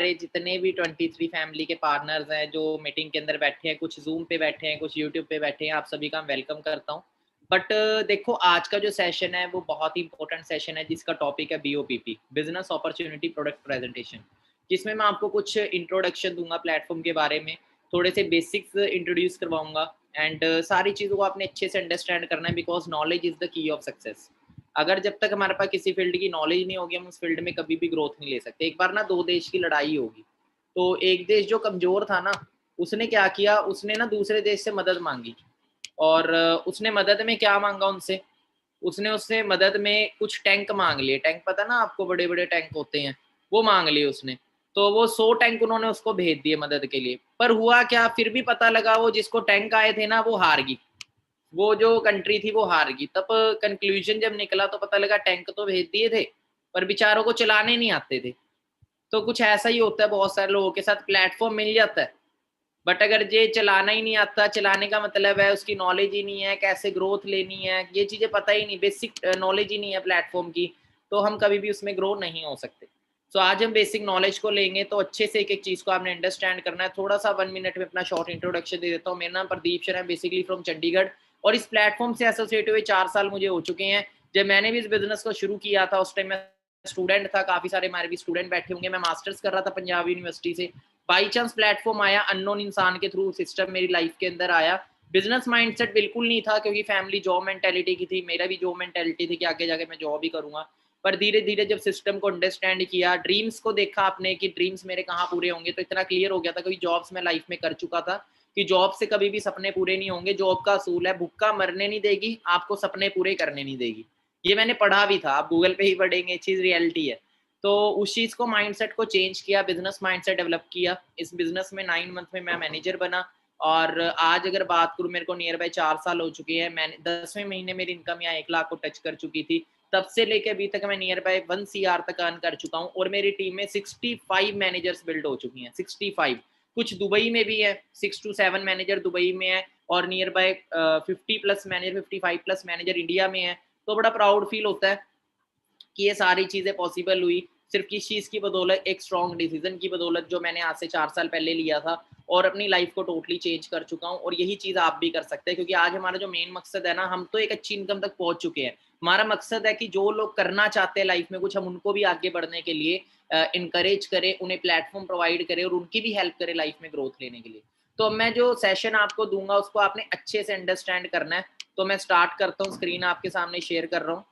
जितने भी 23 फैमिली के पार्टनर्स हैं जो मीटिंग के अंदर बैठे हैं, कुछ ज़ूम पे बैठे हैं, कुछ यूट्यूब पे बैठे हैं, आप सभी का वेलकम करता हूँ। बट देखो आज का जो सेशन है वो बहुत ही इंपॉर्टेंट सेशन है जिसका टॉपिक है BOPP, business opportunity product presentation, जिसमें मैं आपको कुछ इंट्रोडक्शन दूँगा प्लेटफ़ॉर्म के बारे में, थोड़े से बेसिक्स इंट्रोड्यूस करवाऊँगा एंड सारी चीज़ों को आपने अच्छे से अंडरस्टैंड करना है because knowledge is the key of success. अगर जब तक हमारे पास किसी फील्ड की नॉलेज नहीं होगी, हम उस फील्ड में कभी भी ग्रोथ नहीं ले सकते। एक बार ना 2 देश की लड़ाई होगी, तो एक देश जो कमज़ोर था ना, उसने क्या किया, उसने ना दूसरे देश से मदद माँगी और उसने मदद में क्या माँगा उनसे, उसने उससे मदद में कुछ टैंक माँग लिए। टैंक पता ना आपको, बड़े-बड़े टैंक होते हैं, वो माँग लिए उसने। तो वो 100 टैंक उन्होंने उसको भेज दिए मदद के लिए। पर हुआ क्या, फिर भी पता लगा वो जिसको टैंक आए थे ना, वो हार गई। वो जो कंट्री थी वो हार गई। तब कंक्लूजन जब निकला तो पता लगा टैंक तो भेज दिए थे, पर बेचारों को चलाने नहीं आते थे। तो कुछ ऐसा ही होता है बहुत सारे लोगों के साथ, प्लेटफ़ॉर्म मिल जाता है, बट अगर ये चलाना ही नहीं आता, चलाने का मतलब है उसकी नॉलेज ही नहीं है, कैसे ग्रोथ लेनी है, ये चीज़ें पता ही नहीं, बेसिक नॉलेज ही नहीं है प्लेटफ़ॉर्म की, तो हम कभी भी उसमें ग्रो नहीं हो सकते। सो आज हम बेसिक नॉलेज को लेंगे तो अच्छे से एक-एक चीज़ को आपने अंडरस्टैंड करना है। थोड़ा-सा 1 मिनट में अपना शॉर्ट इंट्रोडक्शन दे देता हूँ। मेरा नाम प्रदीप शर्मा है, बेसिकली फ्रॉम चंडीगढ़, और इस प्लेटफ़ॉर्म से एसोसिएट हुए 4 साल मुझे हो चुके हैं। जब मैंने भी इस बिज़नेस को शुरू किया था उस टाइम मैं स्टूडेंट था, काफ़ी सारे हमारे भी स्टूडेंट बैठे होंगे, मैं मास्टर्स कर रहा था पंजाब यूनिवर्सिटी से। बाई चांस प्लेटफ़ॉर्म आया, अननोन इंसान के थ्रू सिस्टम मेरी लाइफ़ के अंदर आया। बिज़नेस माइंडसेट बिल्कुल नहीं था क्योंकि फैमिली जॉब मेंटालिटी की थी, मेरा भी जॉब मेंटालिटी थी कि आगे जाके मैं जॉब ही करूँगा। पर धीरे-धीरे जब सिस्टम को अंडरस्टैंड किया, ड्रीम्स को देखा आपने कि ड्रीम्स मेरे कहाँ पूरे होंगे, तो इतना क्लियर हो गया था क्योंकि जॉब्स मैं लाइफ़ में कर चुका था कि जॉब से कभी भी सपने पूरे नहीं होंगे। जॉब का असूल है, भूखा मरने नहीं देगी, आपको सपने पूरे करने नहीं देगी। ये मैंने पढ़ा भी था, आप गूगल पे ही पढ़ेंगे, ये चीज़ रियलिटी है। तो उस चीज़ को, माइंडसेट को चेंज किया, बिज़नेस माइंडसेट डेवलप किया। इस बिज़नेस में 9 मंथ में मैं मैनेजर बना और आज अगर बात करूँ, मेरे को नियर बाय 4 साल हो चुके हैं। मैंने 10वें महीने मेरी इनकम यहाँ 1 लाख को टच कर चुकी थी। तब से लेके अभी तक मैं नियर बाय 1 सीआर तक अर्न कर चुका हूँ और मेरी टीम में 65 मैनेजर्स बिल्ड हो चुकी हैं, 65। कुछ दुबई में भी है, 6 टू 7 मैनेजर दुबई में है और near by 50 plus manager, 55 plus manager India में है। तो बड़ा प्राउड फील होता है कि ये सारी चीज़ें पॉसिबल हुई सिर्फ किस चीज़ की बदौलत, एक स्ट्रॉन्ग डिसीजन की बदौलत जो मैंने आज से 4 साल पहले लिया था और अपनी लाइफ को टोटली चेंज कर चुका हूँ और यही चीज़ आप भी कर सकते हैं क्योंकि आज हमारा जो मेन मकसद है ना, हम तो एक अच्छी इनकम तक पहुँच चुके हैं। हमारा मकसद है कि जो लोग करना चाहते हैं लाइफ में कुछ, हम उनको भी आगे बढ़ने के लिए इनकरेज करें, उन्हें प्लेटफ़ॉर्म प्रोवाइड करें और उनकी भी हेल्प करें लाइफ में ग्रोथ लेने के लिए। तो अब मैं जो सेशन आपको दूँगा उसको आपने अच्छे से अंडरस्टैंड करना है। तो मैं स्टार्ट करता हूँ, स्क्रीन आपके सामने शेयर कर रहा हूँ।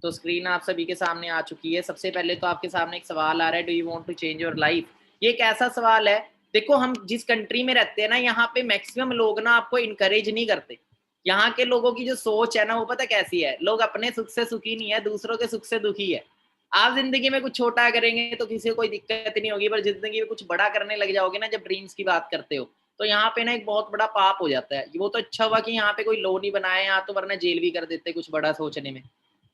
तो स्क्रीन आप सभी के सामने आ चुकी है। सबसे पहले तो आपके सामने एक सवाल आ रहा है, do you want to change your life? ये एक ऐसा सवाल है, देखो हम जिस कंट्री में रहते हैं ना, यहाँ पे मैक्सिमम लोग ना आपको इनकरेज नहीं करते। यहाँ के लोगों की जो सोच है ना, वो पता कैसी है? लोग अपने सुख से सुखी नहीं है, दूसरों के सुख से दुखी है। आप ज़िंदगी में कुछ छोटा करेंगे तो किसी को कोई दिक्कत नहीं होगी, पर ज़िंदगी में कुछ बड़ा करने लग जाओगे ना, जब ड्रीम्स की बात करते हो, तो यहाँ पे ना एक बहुत बड़ा पाप हो जाता है। वो तो अच्छा हुआ कि यहाँ पे कोई लॉ नहीं बनाया, यहाँ तो वरना जेल भी कर देते कुछ बड़ा सोचने में।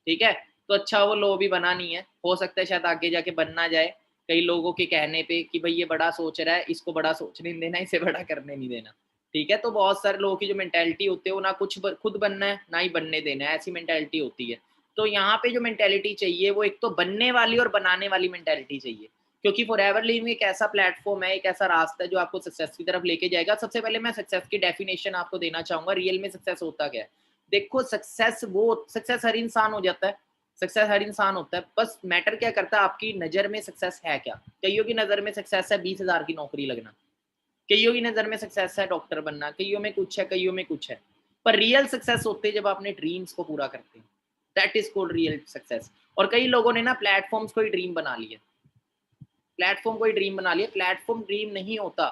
ठीक है? तो अच्छा वो लॉ भी बना नहीं है, हो सकता है शायद आगे जाके बन ना जाए, कई लोगों के कहने पे कि भई ये बड़ा सोच रहा है, इसको बड़ा सोचने नहीं देना, इसे बड़ा करने नहीं देना। ठीक है? तो बहुत सारे लोगों की जो मेंटालिटी होती है वो ना कुछ खुद बनना है, ना ही बनने देना है, ऐसी मेंटालिटी होती है। तो यहाँ पे जो मेंटालिटी चाहिए वो एक तो बनने वाली और बनाने वाली मेंटालिटी चाहिए। क्योंकि फॉरएवर लिविंग एक ऐसा प्लेटफ़ॉर्म है, एक ऐसा रास्ता है जो आपको सक्सेस की तरफ लेके जाएगा। सबसे पहले मैं सक्सेस की डेफिनिशन आपको देना चाहूँगा, रियल में सक्सेस होता क्या है? देखो सक्सेस हर इंसान हो जाता है, सक्सेस हर इंसान होता है, बस मैटर क्या करता है आपकी नज़र में सक्सेस है क्या? कइयों की नज़र में सक्सेस है 20,000 की नौकरी लगना, कइयों की नज़र में सक्सेस है डॉक्टर बनना, कइयों में कुछ है, कइयों में कुछ है। पर रियल सक्सेस होते हैं जब आप अपने ड्रीम्स को पूरा करते हैं, that is called real success. और कई लोगों ने ना प्लेटफ़ॉर्म्स को ही ड्रीम बना लिया, प्लेटफ़ॉर्म को ही ड्रीम बना लिया, प्लेटफ़ॉर्म ड्रीम नहीं होता।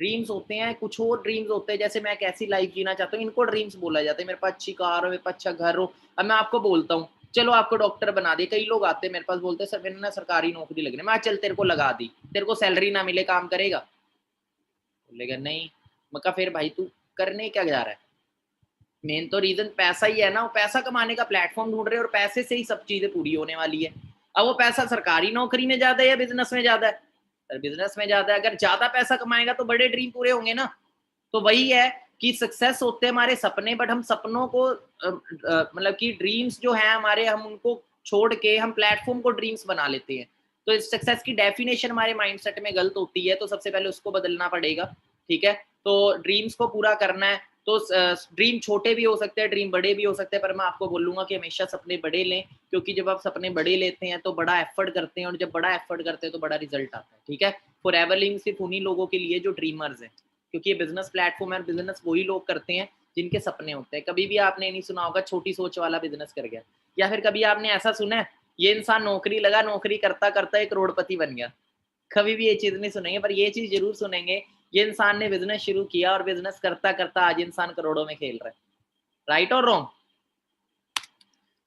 ड्रीम्स होते हैं, कुछ और ड्रीम्स होते हैं, जैसे मैं कैसी लाइफ जीना चाहता हूँ, इनको ड्रीम्स बोला जाता है। मेरे पास अच्छी कार हो, मेरे पास अच्छा घर हो। अब मैं आपको बोलता हूँ, चलो आपको डॉक्टर बना दिए। कई लोग आते हैं मेरे पास, बोलते हैं सर मैंने ना सरकारी नौकरी लगनी है। मैं चल तेरे को लगा दी, तेरे को सैलरी ना मिले काम करेगा? बोलेगा नहीं। मैं कहा फिर भाई तू करने क्या जा रहा है? मेन तो रीज़न पैसा ही है ना, वो पैसा कमाने का प्लेटफ़ॉर्म ढूँढ रहे हैं और पैसे से ही सब चीज़ें पूरी होने वाली है। अब वो पैसा सरकारी नौकरी में ज़्यादा है या बिज़नेस में ज़्यादा है? सर बिज़नेस में ज़्यादा है, अगर ज़्यादा पैसा कमाएगा तो बड़े ड्रीम पूरे होंगे ना। तो वही है कि सक्सेस होते हैं हमारे सपने, बट हम सपनों को मतलब कि ड्रीम्स जो हैं हमारे, हम उनको छोड़ के हम प्लेटफ़ॉर्म को ड्रीम्स बना लेते हैं। तो इस सक्सेस की डेफिनेशन हमारे माइंडसेट में गलत होती है, तो सबसे पहले उसको बदलना पड़ेगा, ठीक है। तो ड्रीम्स को पूरा करना है, तो ड्रीम छोटे भी हो सकते हैं, ड्रीम बड़े भी हो सकते हैं, पर मैं आपको बोलूंगा कि हमेशा सपने बड़े लें, क्योंकि जब आप सपने बड़े लेते हैं तो बड़ा एफर्ट करते हैं, और जब बड़ा एफर्ट करते हैं तो बड़ा रिजल्ट आता है, ठीक है। फॉरएवर लिंक सिर्फ उन्हीं लोगों के लिए जो ड्रीमर्स हैं, क्योंकि ये बिजनेस प्लेटफॉर्म है, बिजनेस वही लोग करते हैं जिनके सपने होते हैं। कभी भी आपने नहीं सुना होगा छोटी सोच वाला बिजनेस कर गया, या फिर कभी आपने ऐसा सुना है ये इंसान नौकरी लगा, नौकरी करता करता एक करोड़पति बन गया। कभी भी ये चीज नहीं सुनेंगे, पर ये चीज जरूर सुनेंगे, ये इंसान ने बिजनेस शुरू किया और बिजनेस करता करता आज इंसान करोड़ों में खेल रहा है। राइट और रॉन्ग?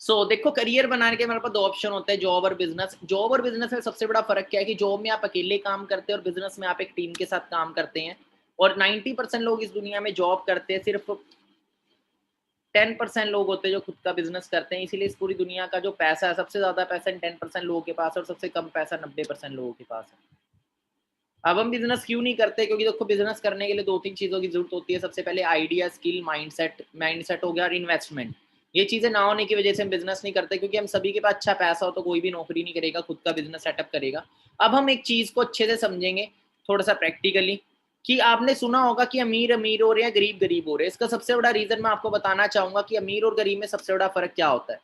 सो देखो, करियर बनाने के हमारे पास दो ऑप्शन होते हैं, जॉब और बिजनेस। जॉब और बिजनेस में सबसे बड़ा फर्क क्या है कि जॉब में आप अकेले काम करते हैं और बिजनेस में आप एक टीम के साथ काम करते हैं। और 90% लोग इस दुनिया में जॉब करते हैं, सिर्फ 10% लोग होते हैं जो खुद का बिजनेस करते हैं। इसीलिए इस पूरी दुनिया का जो पैसा है, सबसे ज्यादा पैसा 10% लोगों के पास है और सबसे कम पैसा 90% लोगों के पास है। अब हम बिजनेस क्यों नहीं करते? क्योंकि देखो, बिजनेस करने के लिए दो तीन चीजों की जरूरत होती है। सबसे पहले आइडिया, स्किल, माइंडसेट हो गया, और इन्वेस्टमेंट। ये चीजें ना होने की वजह से हम बिजनेस नहीं करते, क्योंकि हम सभी के पास अच्छा पैसा हो तो कोई भी नौकरी नहीं करेगा, खुद का बिजनेस सेटअप करेगा। अब हम एक चीज को अच्छे से समझेंगे, थोड़ा सा प्रैक्टिकली, कि आपने सुना होगा कि अमीर अमीर हो रहे हैं, गरीब गरीब हो रहे हैं। इसका सबसे बड़ा रीजन मैं आपको बताना चाहूंगा कि अमीर और गरीब में सबसे बड़ा फर्क क्या होता है।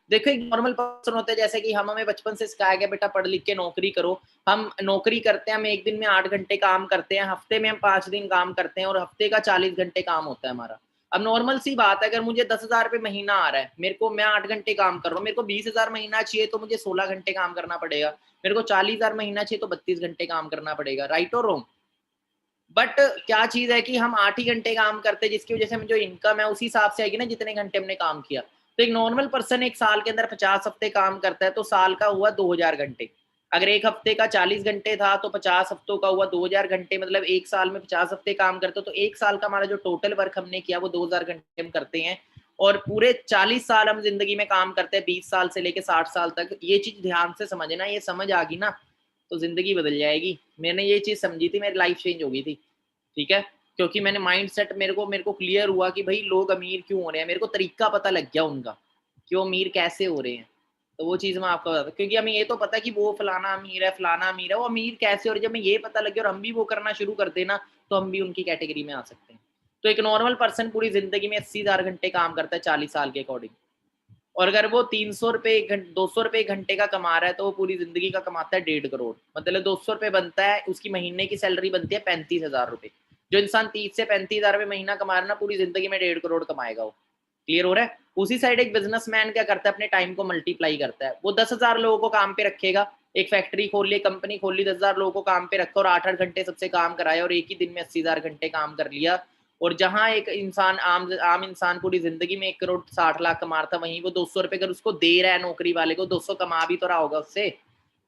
देखो, एक नॉर्मल पर्सन होता है, जैसे कि हमें बचपन से सिखाया गया बेटा पढ़ लिख के नौकरी करो। हम नौकरी करते हैं, हम एक दिन में 8 घंटे काम करते हैं, हफ्ते में हम 5 दिन काम करते हैं, और हफ्ते का 40 घंटे काम होता है हमारा। अब नॉर्मल सी बात है, अगर मुझे 10,000 रुपये महीना आ रहा है, मेरे को, मैं 8 घंटे काम कर रहा हूँ, मेरे को 20,000 महीना चाहिए तो मुझे 16 घंटे काम करना पड़ेगा। मेरे को 40,000 महीना चाहिए तो 32 घंटे काम करना पड़ेगा। राइट और रॉन्ग? बट क्या चीज है कि हम 8 ही घंटे काम करते हैं, जिसकी वजह से हमें जो इनकम है उसी हिसाब से आएगी ना जितने घंटे हमने काम किया। तो एक नॉर्मल पर्सन एक साल के अंदर 50 हफ्ते काम करता है, तो साल का हुआ 2,000 घंटे। अगर एक हफ्ते का 40 घंटे था तो 50 हफ्तों का हुआ 2,000 घंटे, मतलब एक साल में 50 हफ्ते काम करते हो, तो एक साल का हमारा जो टोटल वर्क हमने किया वो 2,000 घंटे हम करते हैं। और पूरे 40 साल हम जिंदगी में काम करते हैं, 20 साल से लेके 60 साल तक। ये चीज ध्यान से समझना, ये समझ आ गई ना तो जिंदगी बदल जाएगी। मैंने ये चीज समझी थी, मेरी लाइफ चेंज हो गई थी, ठीक है। क्योंकि मैंने माइंडसेट, मेरे को क्लियर हुआ कि भाई लोग अमीर क्यों हो रहे हैं, मेरे को तरीका पता लग गया उनका कि वो अमीर कैसे हो रहे हैं। तो वो चीज मैं आपको बताता हूँ, क्योंकि हमें ये तो पता है कि वो फलाना अमीर है, फलाना अमीर है, वो अमीर कैसे हो रहे हैं। जब हमें ये पता लग गया और हम भी वो करना शुरू कर देना, तो हम भी उनकी कैटेगरी में आ सकते हैं। तो एक नॉर्मल पर्सन पूरी जिंदगी में 80,000 घंटे काम करता है 40 साल के अकॉर्डिंग। और अगर वो 300 रुपए 200 रुपए घंटे का कमा रहा है, तो वो पूरी जिंदगी का कमाता है 1.5 करोड़। मतलब 200 रुपए बनता है, उसकी महीने की सैलरी बनती है 35,000 रुपए। जो इंसान 30 से 35 हजार रुपए महीना कमा रहा है ना, पूरी जिंदगी में 1.5 करोड़ कमाएगा वो। क्लियर हो रहा है? उसी साइड एक बिजनेसमैन क्या करता है, अपने टाइम को मल्टीप्लाई करता है। वो 10,000 लोगों को काम पे रखेगा, एक फैक्ट्री खोल ली, कंपनी खोल ली, 10,000 लोगों को काम पे रखा और 8-8 घंटे सबसे काम कराया, और एक ही दिन में 80,000 घंटे काम कर लिया। और जहां एक इंसान, आम इंसान पूरी जिंदगी में 1 करोड़ 60 लाख कमा रहा था, वहीं वो 200 रुपए अगर उसको दे रहा है नौकरी वाले को, 200 कमा भी तो रहा होगा उससे,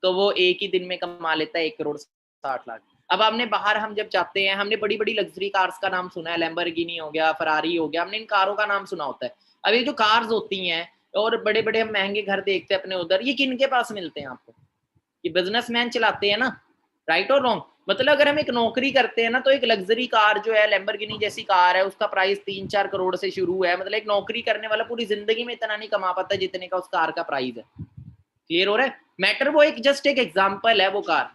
तो वो एक ही दिन में कमा लेता है 1 करोड़ 60 लाख। अब हमने बाहर, हम जब जाते हैं, हमने बड़ी बड़ी लग्जरी कार्स का नाम सुना है, लैम्बोर्गिनी हो गया, फरारी हो गया, हमने इन कारों का नाम सुना होता है। अब ये जो कार्स होती हैं और बड़े बड़े हम महंगे घर देखते हैं अपने उधर, ये किन के पास मिलते हैं आपको? ये बिजनेसमैन चलाते हैं ना। राइट और रॉन्ग? मतलब अगर हम एक नौकरी करते हैं ना, तो एक लग्जरी कार जो है, लैम्बोर्गिनी जैसी कार है, उसका प्राइस 3-4 करोड़ से शुरू है। मतलब एक नौकरी करने वाला पूरी जिंदगी में इतना नहीं कमा पाता जितने का उस कार का प्राइस है। क्लियर हो रहा है मैटर? वो एक जस्ट एक एग्जाम्पल है वो कार।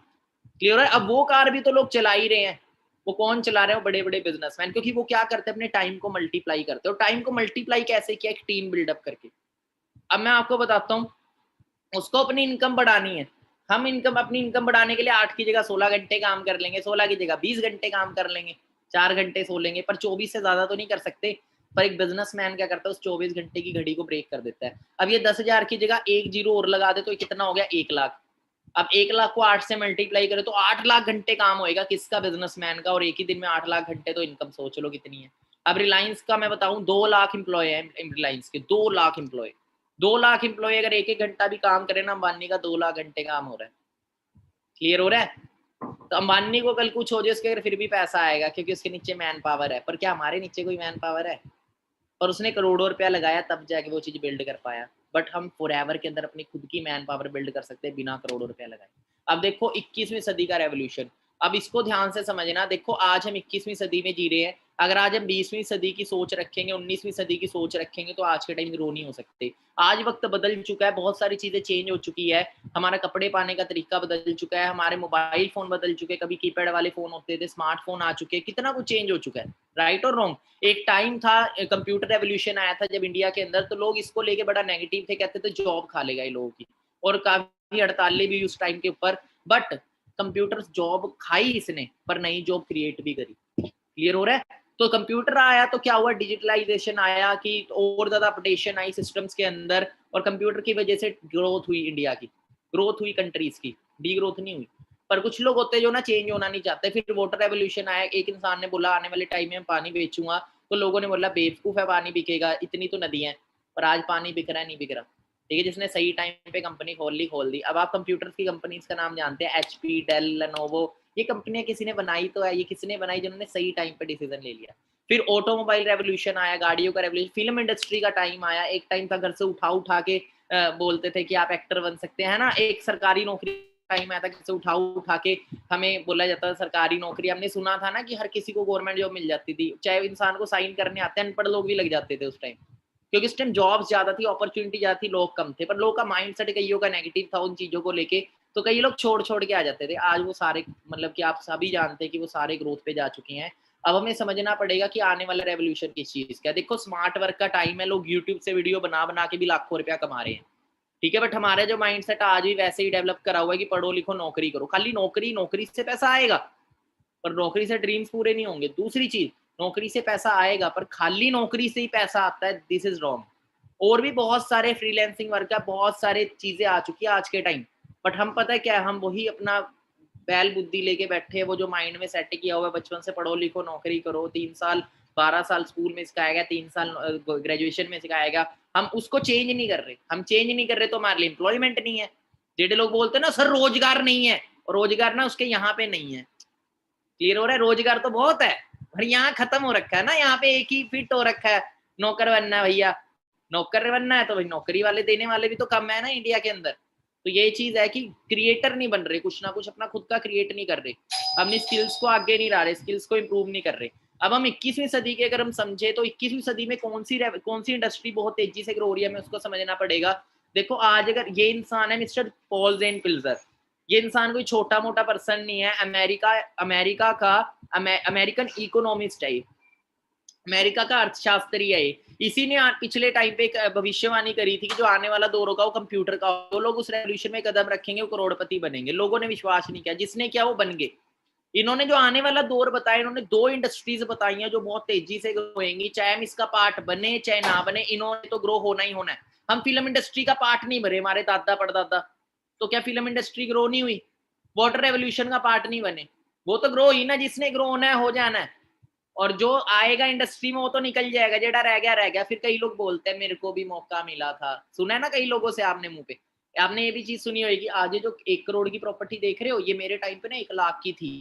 क्लियर है? अब वो कार भी तो लोग चला ही रहे हैं। वो कौन चला रहे हैं? बड़े बड़े बिजनेसमैन। क्योंकि वो क्या करते हैं, अपने टाइम को मल्टीप्लाई करते हैं। और टाइम को मल्टीप्लाई कैसे किया? एक टीम बिल्डअप करके। अब मैं आपको बताता हूँ, उसको अपनी इनकम बढ़ानी है। हम अपनी इनकम बढ़ाने के लिए 8 की जगह 16 घंटे काम कर लेंगे, 16 की जगह 20 घंटे काम कर लेंगे, 4 घंटे सो लेंगे, पर 24 से ज्यादा तो नहीं कर सकते। पर एक बिजनेसमैन क्या करता है, उस 24 घंटे की घड़ी को ब्रेक कर देता है। अब ये 10,000 की जगह एक जीरो और लगा दे तो कितना हो गया? 1 लाख। अब 1 लाख को 8 से मल्टीप्लाई करें तो 8 लाख घंटे काम होएगा, किसका? बिजनेसमैन का। और एक ही दिन में 8 लाख घंटे, तो इनकम सोच लो कितनी है। अब रिलायंस का मैं बताऊं, 2 लाख एम्प्लॉय है रिलायंस के, 2 लाख एम्प्लॉय। 2 लाख एम्प्लॉय अगर एक एक घंटा भी काम करे ना, अंबानी का 2 लाख घंटे काम हो रहा है। क्लियर हो रहा है? तो अंबानी को कल कुछ हो जाए, उसके अगर फिर भी पैसा आएगा, क्योंकि उसके नीचे मैन पावर है। पर क्या हमारे नीचे कोई मैन पावर है? और उसने करोड़ों रुपया लगाया तब जाके वो चीज बिल्ड कर पाया। बट हम फॉरएवर के अंदर अपनी खुद की मैन पावर बिल्ड कर सकते हैं बिना करोड़ों रुपया लगाए। अब देखो 21वीं सदी का रेवोल्यूशन। अब इसको ध्यान से समझना। देखो आज हम 21वीं सदी में जी रहे हैं, अगर आज हम 20वीं सदी की सोच रखेंगे, 19वीं सदी की सोच रखेंगे, तो आज के टाइम ग्रो नहीं हो सकते। आज वक्त बदल चुका है, बहुत सारी चीजें चेंज हो चुकी है, हमारा कपड़े पाने का तरीका बदल चुका है, हमारे मोबाइल फोन बदल चुके हैं, कभी कीपैड वाले फोन होते थे, स्मार्टफोन आ चुके हैं, कितना कुछ चेंज हो चुका है। राइट और रॉन्ग? एक टाइम था, कंप्यूटर रेवोल्यूशन आया था जब इंडिया के अंदर, तो लोग इसको लेके बड़ा नेगेटिव थे, कहते थे जॉब खा लेगा ये लोगों की, और काफी हड़तालें भी उस टाइम के ऊपर। बट कंप्यूटर जॉब खाई इसने, पर नई जॉब क्रिएट भी करी। क्लियर हो रहा है? तो कंप्यूटर आया तो क्या हुआ, डिजिटलाइजेशन आया कि और ज्यादा अपडेशन आई सिस्टम्स के अंदर, और कंप्यूटर की वजह से ग्रोथ हुई, इंडिया की ग्रोथ हुई, कंट्रीज की डी ग्रोथ नहीं हुई। पर कुछ लोग होते हैं जो ना चेंज होना नहीं चाहते। फिर वाटर रेवोल्यूशन आया, एक इंसान ने बोला आने वाले टाइम में मैं पानी बेचूंगा, तो लोगों ने बोला बेवकूफ है, पानी बिकेगा, इतनी तो नदियां हैं। पर आज पानी बिक रहा है, नहीं बिक रहा। ठीक है, जिसने सही टाइम पे कंपनी खोल दी। अब आप कंप्यूटर की कंपनीज का नाम जानते हैं, एचपी, डेल, लेनोवो, ये कंपनियां किसी ने बनाई तो है, ये किसने बनाई, जिन्होंने सही टाइम पे डिसीजन ले लिया। फिर ऑटोमोबाइल रेवोल्यूशन आया, गाड़ियों का रेवोल्यूशन, फिल्म इंडस्ट्री का टाइम आया। एक टाइम था घर से उठा के बोलते थे कि आप एक्टर बन सकते हैं ना। एक सरकारी नौकरी टाइम आया था, घर से उठा के हमें बोला जाता था सरकारी नौकरी। हमने सुना था ना कि हर किसी को गवर्नमेंट जॉब मिल जाती थी, चाहे इंसान को साइन करने आते हैं, अनपढ़ लोग भी लग जाते थे उस टाइम, क्योंकि उस टाइम जॉब्स ज्यादा थी, अपॉर्चुनिटी ज्यादा थी, लोग कम थे। पर लोग का माइंडसेट कईयों का नेगेटिव था उन चीजों को लेके, तो कई लोग छोड़ के आ जाते थे। आज वो सारे, मतलब कि आप सभी जानते हैं कि वो सारे ग्रोथ पे जा चुके हैं। अब हमें समझना पड़ेगा कि आने वाला रेवोल्यूशन किस चीज का। देखो स्मार्ट वर्क का टाइम है, लोग यूट्यूब से वीडियो बना के भी लाखों रुपया कमा रहे हैं। ठीक है, बट हमारा जो माइंडसेट आज भी वैसे ही डेवलप करा हुआ है कि पढ़ो लिखो नौकरी करो, खाली नौकरी, नौकरी से पैसा आएगा पर नौकरी से ड्रीम्स पूरे नहीं होंगे। दूसरी चीज, नौकरी से पैसा आएगा पर खाली नौकरी से ही पैसा आता है, दिस इज रॉन्ग। और भी बहुत सारे फ्रीलैंसिंग वर्क है, बहुत सारे चीजें आ चुकी है आज के टाइम। बट हम पता है क्या है, हम वही अपना बैल बुद्धि लेके बैठे हैं, वो जो माइंड में सेट किया हुआ है बचपन से, पढ़ो लिखो नौकरी करो, 3 साल 12 साल स्कूल में सिखाया गया, 3 साल ग्रेजुएशन में सिखाया गया, हम उसको चेंज नहीं कर रहे। हम चेंज नहीं कर रहे तो हमारे लिए एम्प्लॉयमेंट नहीं है। जेडे लोग बोलते हैं ना सर रोजगार नहीं है, और रोजगार ना उसके यहाँ पे नहीं है। क्लियर हो रहा है? रोजगार तो बहुत है, पर यहाँ खत्म हो रखा है ना, यहाँ पे एक ही फिट हो रखा है, नौकर बनना है भैया, नौकर बनना है तो भाई नौकरी वाले देने वाले भी तो कम है ना इंडिया के अंदर। तो ये चीज है कि क्रिएटर नहीं बन रहे, कुछ ना कुछ अपना खुद का क्रिएट नहीं कर रहे, अपनी स्किल्स को आगे नहीं ला रहे, स्किल्स को इंप्रूव नहीं कर रहे। अब हम 21वीं सदी के अगर हम समझे तो 21वीं सदी में कौन सी इंडस्ट्री बहुत तेजी से ग्रो हो रही है, हमें उसको समझना पड़ेगा। देखो आज अगर ये इंसान है मिस्टर पॉल जेन पिल्जर, ये इंसान कोई छोटा मोटा पर्सन नहीं है, अमेरिका का अमेरिकन इकोनॉमिस्ट है, अमेरिका का अर्थशास्त्री है। इसी ने पिछले टाइम पे एक भविष्यवाणी करी थी कि जो आने वाला दौर होगा वो कंप्यूटर का, वो लोग उस रेवोल्यूशन में कदम रखेंगे, वो करोड़पति बनेंगे। लोगों ने विश्वास नहीं किया, जिसने किया वो बन गए। इन्होंने जो आने वाला दौर बताया, इन्होंने 2 इंडस्ट्रीज बताई हैं जो बहुत तेजी से ग्रो होंगी, चाहे हम इसका पार्ट बने चाहे ना बने, इन्होंने तो ग्रो होना ही होना है। हम फिल्म इंडस्ट्री का पार्ट नहीं बने, हमारे दादा परदादा, तो क्या फिल्म इंडस्ट्री ग्रो नहीं हुई? वाटर रेवोल्यूशन का पार्ट नहीं बने, वो तो ग्रो ही ना, जिसने ग्रो होना है हो जाना है। और जो आएगा इंडस्ट्री में वो तो निकल जाएगा, जेड़ा रह गया। फिर कई लोग बोलते हैं मेरे को भी मौका मिला था, सुना है ना कई लोगों से आपने मुंह पे। आपने ये भी चीज सुनी होगी, आज जो 1 करोड़ की प्रॉपर्टी देख रहे हो, ये मेरे टाइम पे ना 1 लाख की थी,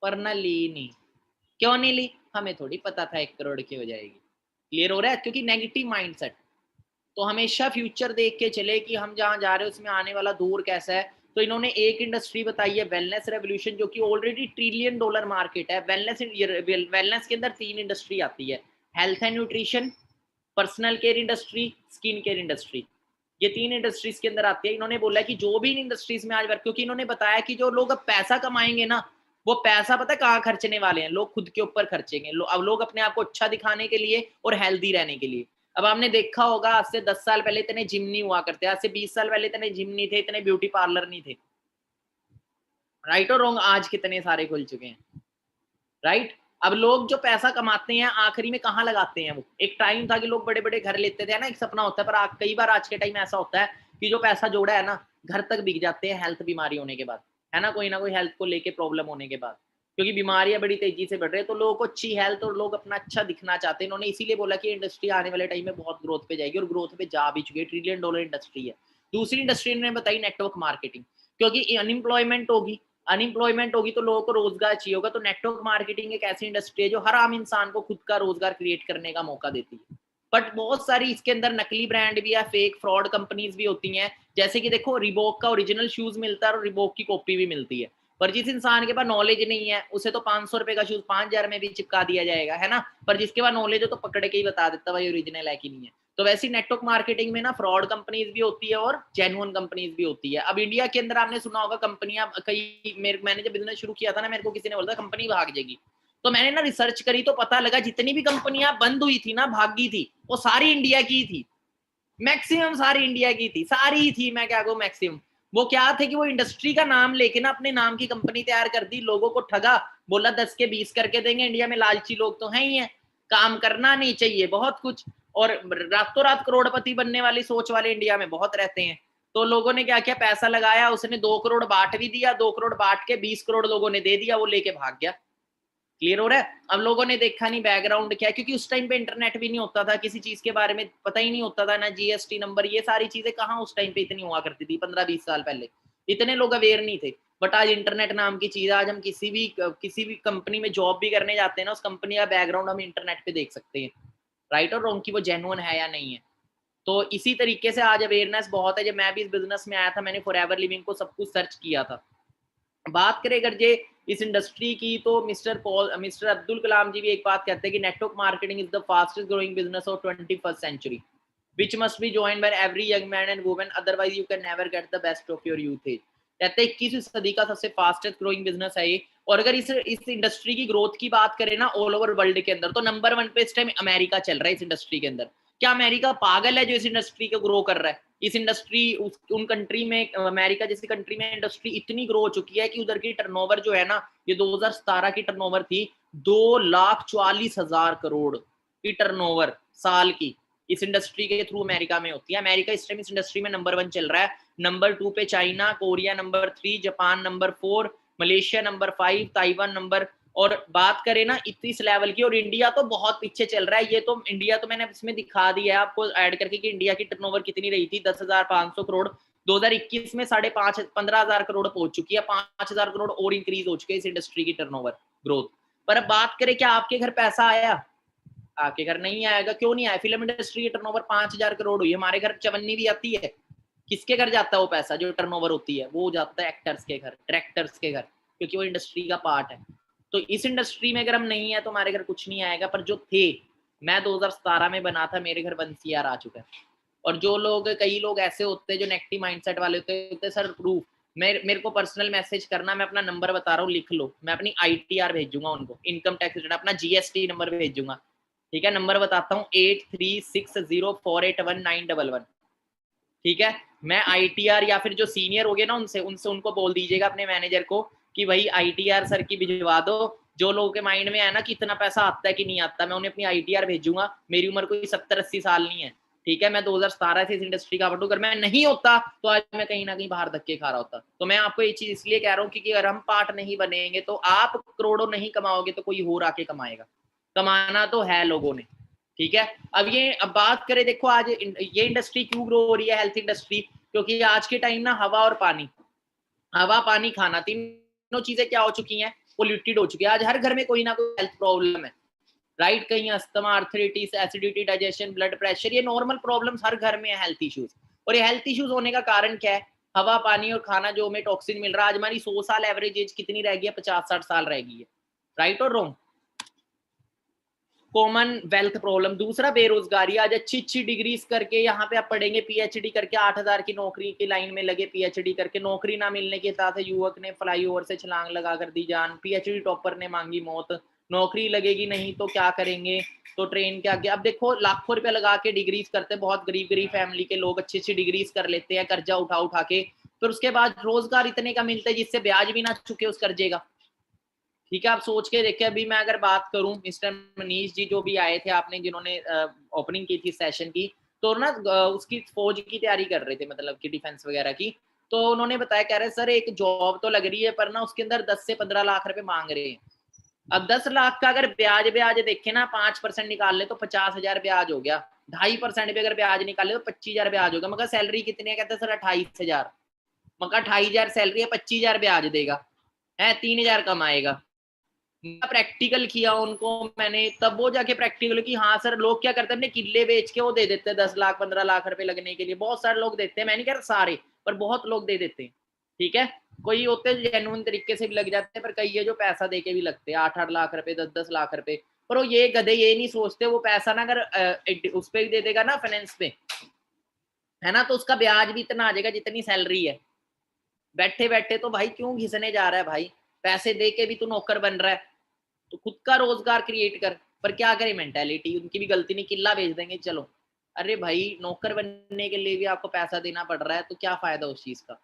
पर ना ली नहीं। क्यों नहीं ली? हमें थोड़ी पता था 1 करोड़ की हो जाएगी। क्लियर हो रहा है? क्योंकि नेगेटिव माइंडसेट। तो हमेशा फ्यूचर देख के चले कि हम जहां जा रहे हैं उसमें आने वाला दौर कैसा है। तो इन्होंने एक इंडस्ट्री बताई है वेलनेस रेवोल्यूशन, जो कि ऑलरेडी $1 ट्रिलियन मार्केट है। वेलनेस के अंदर 3 इंडस्ट्री आती है, health and nutrition, personal care industry, skin care industry. ये 3 इंडस्ट्रीज के अंदर आती है। इन्होंने बोला कि जो भी इन इंडस्ट्रीज में आज वर्क, क्योंकि इन्होंने बताया कि जो लोग अब पैसा कमाएंगे ना, वो पैसा पता है कहाँ खर्चने वाले हैं, लोग खुद के ऊपर खर्चेंगे। अब लोग अपने आप को अच्छा दिखाने के लिए और हेल्दी रहने के लिए। अब आपने देखा होगा आज से 10 साल पहले इतने जिम नहीं हुआ करते, आज से 20 साल पहले इतने जिम नहीं थे, इतने ब्यूटी पार्लर नहीं थे। राइट और रॉन्ग? आज कितने सारे खुल चुके हैं। राइट? अब लोग जो पैसा कमाते हैं आखिरी में कहाँ लगाते हैं? वो एक टाइम था कि लोग बड़े बड़े घर लेते थे ना, एक सपना होता है, पर कई बार आज के टाइम ऐसा होता है कि जो पैसा जोड़ा है ना, घर तक बिक जाते हैं हेल्थ बीमारी होने के बाद, है ना कोई हेल्थ को लेके प्रॉब्लम होने के बाद, क्योंकि बीमारियां बड़ी तेजी से बढ़ रही है। तो लोगों को अच्छी हेल्थ और लोग अपना अच्छा दिखना चाहते हैं। इन्होंने इसीलिए बोला कि इंडस्ट्री आने वाले टाइम में बहुत ग्रोथ पे जाएगी, और ग्रोथ पे जा भी चुकी है, $1 ट्रिलियन इंडस्ट्री है। दूसरी इंडस्ट्री ने बताई नेटवर्क मार्केटिंग, क्योंकि अनएम्प्लॉयमेंट होगी तो लोगों को रोजगार चाहिए होगा। तो नेटवर्क मार्केटिंग एक ऐसी इंडस्ट्री है जो हर आम इंसान को खुद का रोजगार क्रिएट करने का मौका देती है। बट बहुत सारी इसके अंदर नकली ब्रांड भी है, फेक फ्रॉड कंपनीज भी होती हैं। जैसे कि देखो रिबॉक का ओरिजिनल शूज मिलता है और रिबॉक की कॉपी भी मिलती है। पर जिस इंसान के पास नॉलेज नहीं है उसे तो 500 रुपए का शूज 5000 में भी चिपका दिया जाएगा, है ना। पर जिसके पास नॉलेज है तो पकड़ के ही बता देता भाई ओरिजिनल है कि नहीं है। तो वैसे नेटवर्क मार्केटिंग में ना फ्रॉड कंपनीज भी होती है और जेन्युइन कंपनीज भी होती है। अब इंडिया के अंदर आपने सुना होगा कंपनियां कई, मैंने जब बिजनेस शुरू किया था ना, मेरे को किसी ने बोला था कंपनी भाग जाएगी, तो मैंने ना रिसर्च करी तो पता लगा जितनी भी कंपनियां बंद हुई थी ना, भागी थी, वो सारी इंडिया की थी। मैक्सिमम सारी इंडिया की थी, सारी थी, मैं क्या कहूँ मैक्सिमम। वो क्या थे कि वो इंडस्ट्री का नाम लेके ना अपने नाम की कंपनी तैयार कर दी, लोगों को ठगा, बोला 10 के 20 करके देंगे। इंडिया में लालची लोग तो हैं ही हैं, काम करना नहीं चाहिए बहुत कुछ, और रातों रात करोड़पति बनने वाली सोच वाले इंडिया में बहुत रहते हैं। तो लोगों ने क्या किया, पैसा लगाया, उसने 2 करोड़ बांट भी दिया, 2 करोड़ बांट के 20 करोड़ लोगों ने दे दिया, वो लेके भाग गया। क्लियर हो रहा है। अब लोगों ने देखा नहीं बैकग्राउंड क्या है, क्योंकि उस टाइम पे इंटरनेट भी नहीं होता था, किसी चीज के बारे में पता ही नहीं होता था, ना जीएसटी नंबर, ये सारी चीजें कहाँ उस टाइम पे इतनी हुआ करती थी, 15-20 साल पहले इतने लोग अवेयर नहीं थे। बट आज इंटरनेट नाम की चीज, आज हम किसी भी कंपनी में जॉब भी करने जाते हैं ना, उस कंपनी का बैकग्राउंड हम इंटरनेट पे देख सकते हैं, राइट और रॉन्ग, की वो जेन्युइन है या नहीं है। तो इसी तरीके से आज अवेयरनेस बहुत है। जब मैं भी इस बिजनेस में आया था, मैंने फॉरएवर लिविंग को सब कुछ सर्च किया था। बात करें अगर जे इस इंडस्ट्री की, तो मिस्टर अब्दुल कलाम जी भी एक बात कहते हैं कि network marketing is the fastest growing business of 21st century which must be joined by every young man and woman, otherwise you can never get the best of your youth age। कहते हैं 21वीं सदी का सबसे fastest growing business है ये। और अगर इस इंडस्ट्री की ग्रोथ की बात करें ना ऑल ओवर वर्ल्ड के अंदर, तो नंबर 1 पे इस टाइम अमेरिका चल रहा है इस इंडस्ट्री के अंदर। क्या अमेरिका पागल है जो इस इंडस्ट्री को ग्रो कर रहा है? इस इंडस्ट्री उन कंट्री में, अमेरिका जैसी कंट्री में इंडस्ट्री इतनी ग्रो हो चुकी है कि उधर की टर्नओवर जो है ना, ये 2017 की टर्नओवर थी 2,40,000 करोड़ की टर्नओवर साल की, इस इंडस्ट्री के थ्रू अमेरिका में होती है। अमेरिका इस टाइम इस इंडस्ट्री में नंबर 1 चल रहा है। नंबर 2 पे China, Korea number 3, Japan number 4, Malaysia number 5, Taiwan number. और बात करें ना इस लेवल की, और इंडिया तो बहुत पीछे चल रहा है। ये तो इंडिया तो मैंने इसमें दिखा दिया है आपको ऐड करके कि इंडिया की टर्नओवर कितनी रही थी, 10,500 करोड़। 2021 में 15,000 करोड़ पहुंच चुकी है, 5,000 करोड़ और इंक्रीज हो चुके हैं इस इंडस्ट्री की टर्नओवर ग्रोथ। पर अब बात करें क्या आपके घर पैसा आया? आपके घर नहीं आएगा। क्यों नहीं आया? फिल्म इंडस्ट्री की टर्नओवर 5,000 करोड़ हुई, हमारे घर चवन्नी भी आती है। किसके घर जाता है वो पैसा जो टर्नओवर होती है? वो जाता है एक्टर्स के घर, डायरेक्टर्स के घर, क्योंकि वो इंडस्ट्री का पार्ट है। तो इस इंडस्ट्री में अगर हम नहीं है तो हमारे घर कुछ नहीं आएगा। पर जो थे, मैं 2017 में बना था, मेरे घर 1 CR आ चुका है। और जो लोग, कई लोग ऐसे होते हैं जो नेगेटिव माइंडसेट वाले होते हैं, सर प्रूफ, मेरे को पर्सनल मैसेज करना, मैं अपना नंबर बता रहा हूँ, लिख लो, मैं अपनी ITR भेजूंगा उनको, इनकम टैक्स रिटर्न, अपना GST नंबर भेजूंगा। ठीक है, नंबर बताता हूँ 8360481911। ठीक है, मैं ITR या फिर जो सीनियर हो गए ना उनसे उनको बोल दीजिएगा अपने मैनेजर को कि भाई ITR सर की भिजवा दो। जो लोगों के माइंड में है ना कि इतना पैसा आता है कि नहीं आता, मैं उन्हें अपनी ITR भेजूंगा। मेरी उम्र कोई 70-80 साल नहीं है, ठीक है, मैं 2017 से इस इंडस्ट्री का बटू, अगर मैं नहीं होता तो आज मैं कहीं ना कहीं बाहर धक्के खा रहा होता। तो मैं आपको ये चीज इसलिए कह रहा हूँ क्योंकि अगर हम पार्ट नहीं बनेंगे तो आप करोड़ों नहीं कमाओगे तो कोई और आके कमाएगा। कमाना तो है लोगों ने, ठीक है। अब बात करें, देखो आज ये इंडस्ट्री क्यों ग्रो हो रही है, हेल्थ इंडस्ट्री, क्योंकि आज के टाइम ना हवा और पानी, हवा पानी खाना, तीनों चीजें क्या हो चुकी हैं, पोल्यूटेड हो चुकी है। आज हर घर में कोई ना कोई हेल्थ प्रॉब्लम है, राइट। कहीं asthma, arthritis, acidity, digestion, blood pressure, ये नॉर्मल प्रॉब्लम्स हर घर में है, हेल्थ इश्यूज। और ये हेल्थ इश्यूज होने का कारण क्या है? हवा पानी और खाना जो हमें टॉक्सिन मिल रहा है। आज हमारी 100 साल एवरेज एज कितनी रह गई है? 50-60 साल रह गई है, राइट और रॉन्ग? Common wealth problem. दूसरा बेरोजगारी। आज अच्छी अच्छी डिग्रीज करके यहाँ पे आप पढ़ेंगे, PhD करके 8,000 की नौकरी की लाइन में लगे, PhD करके नौकरी ना मिलने के साथ युवक ने फ्लाईओवर से छलांग लगा कर दी जान, PhD टॉपर ने मांगी मौत। नौकरी लगेगी नहीं तो क्या करेंगे? तो ट्रेन के आगे। अब देखो लाखों रुपए लगा के डिग्रीज करते, बहुत गरीब गरीब फैमिली के लोग अच्छी अच्छी डिग्रीज कर लेते हैं कर्जा उठा उठा के, फिर उसके बाद रोजगार इतने का मिलता है जिससे ब्याज भी ना चुके उस कर्जे का। ठीक है, आप सोच के देखिए। अभी मैं अगर बात करूं, मिस्टर मनीष जी जो भी आए थे, आपने जिन्होंने ओपनिंग की थी सेशन की, तो ना उसकी फौज की तैयारी कर रहे थे, मतलब कि डिफेंस वगैरह की। तो उन्होंने बताया, कह रहे सर एक जॉब तो लग रही है पर ना उसके अंदर 10 से 15 लाख रुपए मांग रहे हैं। अब 10 लाख का अगर ब्याज ब्याज देखे ना, 5% निकाल ले तो 50,000 ब्याज हो गया। 2.5% भी अगर ब्याज निकाले तो 25,000 ब्याज होगा। मगर सैलरी कितनी है? कहते सर 28,000। मगर 28,000 सैलरी है, 25,000 ब्याज देगा, है 3,000 कमाएगा। प्रैक्टिकल किया उनको मैंने, तब वो जाके प्रैक्टिकल की। हाँ सर, लोग क्या करते हैं, अपने किले बेच के वो दे देते हैं 10 लाख 15 लाख रुपए लगने के लिए। बहुत सारे लोग देते हैं, मैं नहीं कह रहा सारे, पर बहुत लोग दे देते हैं, ठीक है। कोई होते हैं जेन्युइन तरीके से भी लग जाते हैं, पर कई है जो पैसा दे के भी लगते हैं, 8-8 लाख रुपए, 10-10 लाख रुपए। पर वो ये गधे ये नहीं सोचते, वो पैसा ना अगर उस पे दे देगा ना फाइनेंस पे, है ना, तो उसका ब्याज भी इतना आ जाएगा जितनी सैलरी है। बैठे बैठे तो भाई क्यों घिसने जा रहा है भाई, पैसे दे के भी तू नौकर बन रहा है, तो खुद का रोजगार क्रिएट कर। पर क्या करे मेंटेलिटी, उनकी भी गलती नहीं, किला भेज देंगे चलो। अरे भाई नौकर बनने के लिए भी आपको पैसा देना पड़ रहा है, तो क्या फायदा उस चीज का।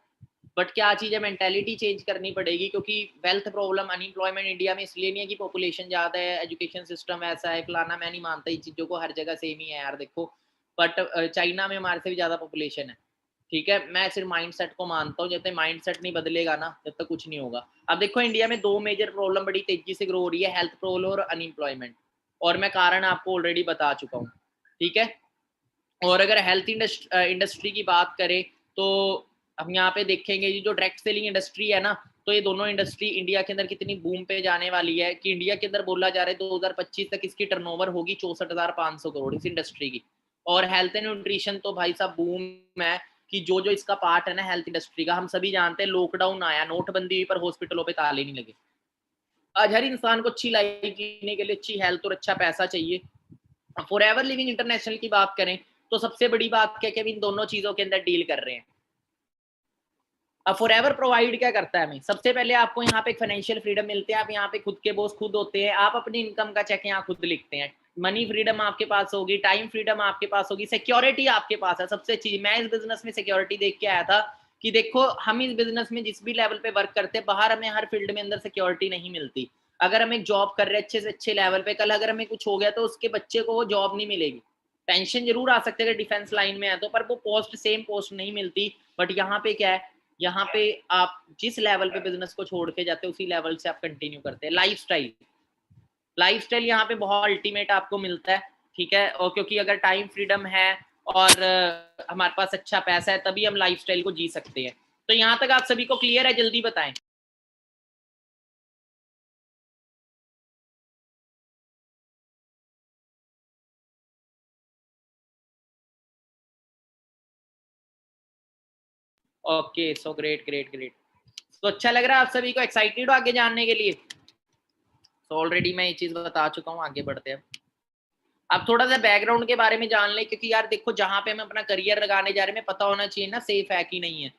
बट क्या चीज है, मेंटेलिटी चेंज करनी पड़ेगी, क्योंकि वेल्थ प्रॉब्लम, अनएम्प्लॉयमेंट इंडिया में इसलिए नहीं है कि पॉपुलेशन ज्यादा है, एजुकेशन सिस्टम ऐसा है फलाना, मैं नहीं मानता इन चीजों को, हर जगह सेम ही है यार देखो। बट चाइना में हमारे से भी ज्यादा पॉपुलेशन है, ठीक है। मैं सिर्फ माइंडसेट को मानता हूँ, जब तक माइंडसेट नहीं बदलेगा ना, जब तक कुछ नहीं होगा। अब देखो इंडिया में दो मेजर प्रॉब्लम बड़ी तेजी से ग्रो हो रही है, हेल्थ प्रॉब्लम और अनएम्प्लॉयमेंट, और मैं कारण आपको ऑलरेडी बता चुका हूँ, ठीक है। और अगर हेल्थ इंडस्ट्री की बात करें, तो हम यहाँ पे देखेंगे जो डायरेक्ट सेलिंग इंडस्ट्री है ना, तो ये दोनों इंडस्ट्री इंडिया के अंदर कितनी बूम पे जाने वाली है, कि इंडिया के अंदर बोला जा रहा है 2025 तक इसकी टर्नओवर होगी 64,500 करोड़ इस इंडस्ट्री की। और हेल्थ एंड न्यूट्रिशन तो भाई साहब बूम है, कि जो जो इसका पार्ट है ना हेल्थ इंडस्ट्री का, हम सभी जानते हैं लॉकडाउन आया, नोटबंदी हुई, पर हॉस्पिटलों पे ताले नहीं लगे। आज हर इंसान को अच्छी लाइफ जीने के लिए अच्छी हेल्थ और अच्छा पैसा चाहिए। फॉर एवर लिविंग इंटरनेशनल की बात करें, तो सबसे बड़ी बात क्या, कि हम इन दोनों चीजों के अंदर डील कर रहे हैं। अब फॉर एवर प्रोवाइड क्या करता है हमें, सबसे पहले आपको यहाँ पे फाइनेंशियल फ्रीडम मिलते हैं, आप यहाँ पे खुद के बॉस खुद होते हैं, आप अपनी इनकम का चेक यहाँ खुद लिखते हैं, मनी फ्रीडम आपके पास होगी, टाइम फ्रीडम आपके पास होगी, सिक्योरिटी आपके पास है। सबसे चीज मैं इस बिजनेस में सिक्योरिटी देख के आया था, कि देखो हम इस बिजनेस में जिस भी लेवल पे वर्क करते हैं, बाहर हमें हर फील्ड में अंदर सिक्योरिटी नहीं मिलती। अगर हम एक जॉब कर रहे हैं अच्छे से अच्छे लेवल पे, कल अगर हमें कुछ हो गया तो उसके बच्चे को वो जॉब नहीं मिलेगी। पेंशन जरूर आ सकते हैं डिफेंस लाइन में है तो, पर वो पोस्ट सेम पोस्ट नहीं मिलती। बट यहाँ पे क्या है, यहाँ पे आप जिस लेवल पे बिजनेस को छोड़ के जाते हैं उसी लेवल से आप कंटिन्यू करते हैं। लाइफस्टाइल, लाइफस्टाइल यहाँ पे बहुत अल्टीमेट आपको मिलता है, ठीक है। और क्योंकि अगर टाइम फ्रीडम है और हमारे पास अच्छा पैसा है, तभी हम लाइफस्टाइल को जी सकते हैं। तो यहाँ तक आप सभी को क्लियर है, जल्दी बताएं। Okay, so great great great. तो अच्छा लग रहा है आप सभी को, एक्साइटेड हो आगे जानने के लिए। तो ऑलरेडी मैं ये चीज बता चुका हूँ, आगे बढ़ते हैं। अब थोड़ा सा बैकग्राउंड के बारे में जान लें, क्योंकि यार देखो जहाँ पे हम अपना करियर लगाने जा रहे हैं, हमें पता होना चाहिए ना सेफ है कि नहीं है,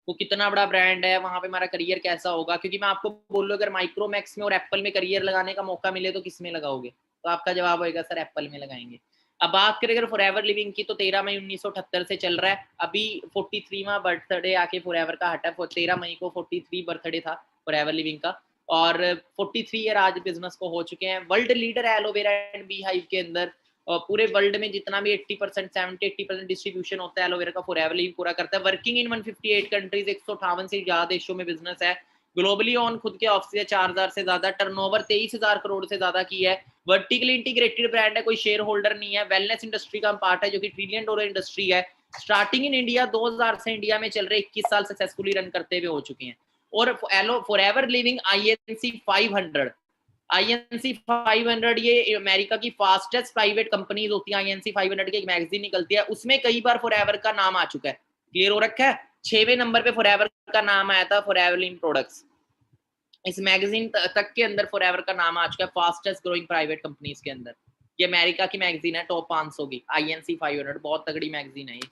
वो कितना बड़ा ब्रांड है, वहां पे हमारा करियर कैसा होगा। क्योंकि मैं आपको बोलूँ अगर माइक्रोमैक्स में और एप्पल में करियर लगाने का मौका मिले तो किस में लगाओगे, तो आपका जवाब होगा सर एप्पल में लगाएंगे। अब बात करें अगर फॉरएवर लिविंग की, तो 13 मई 1978 से चल रहा है, अभी 43वां बर्थडे आके फॉरएवर का हटा। 13 मई को 43 बर्थडे था फॉरएवर लिविंग का, और 43 ईयर आज बिजनेस को हो चुके हैं। वर्ल्ड लीडर है एलोवेरा एंड बी हाइव के अंदर, और पूरे वर्ल्ड में जितना भी 80% 70-80% डिस्ट्रीब्यूशन होता है एलोवेरा का फॉरएवर लिविंग पूरा करता है। वर्किंग इन 158 कंट्रीज, 158 से ज्यादा देशों में बिजनेस है। ग्लोबली ऑन खुद के ऑफिस है 4000 से ज्यादा, टर्नओवर 23,000 करोड़ से ज्यादा की है। वर्टिकली इंटीग्रेटेड ब्रांड है, कोई शेयर होल्डर नहीं है। वेलनेस इंडस्ट्री का पार्ट है जो कि $1 ट्रिलियन इंडस्ट्री है। स्टार्टिंग इन इंडिया 2000 से इंडिया में चल रहे 21 साल सक्सेसफुली रन करते हुए हो चुके हैं। और फॉरएवर लिविंग INC 500, INC 500 ये अमेरिका की फास्टेस्ट प्राइवेट कंपनीज होती है। INC 500 की एक मैगजीन निकलती है, उसमें कई बार फॉरएवर का नाम आ चुका है। क्लियर हो रखा है, 6वें नंबर पे फॉरएवर का नाम आया था, फॉरएवर लिविंग प्रोडक्ट्स। इस मैगजीन तक के अंदर फॉरएवर का नाम आ चुका है फास्टेस्ट ग्रोइंग प्राइवेट कंपनीज के अंदर। ये अमेरिका की मैगजीन है, टॉप 500 की, INC 500, बहुत तगड़ी मैगजीन है ये,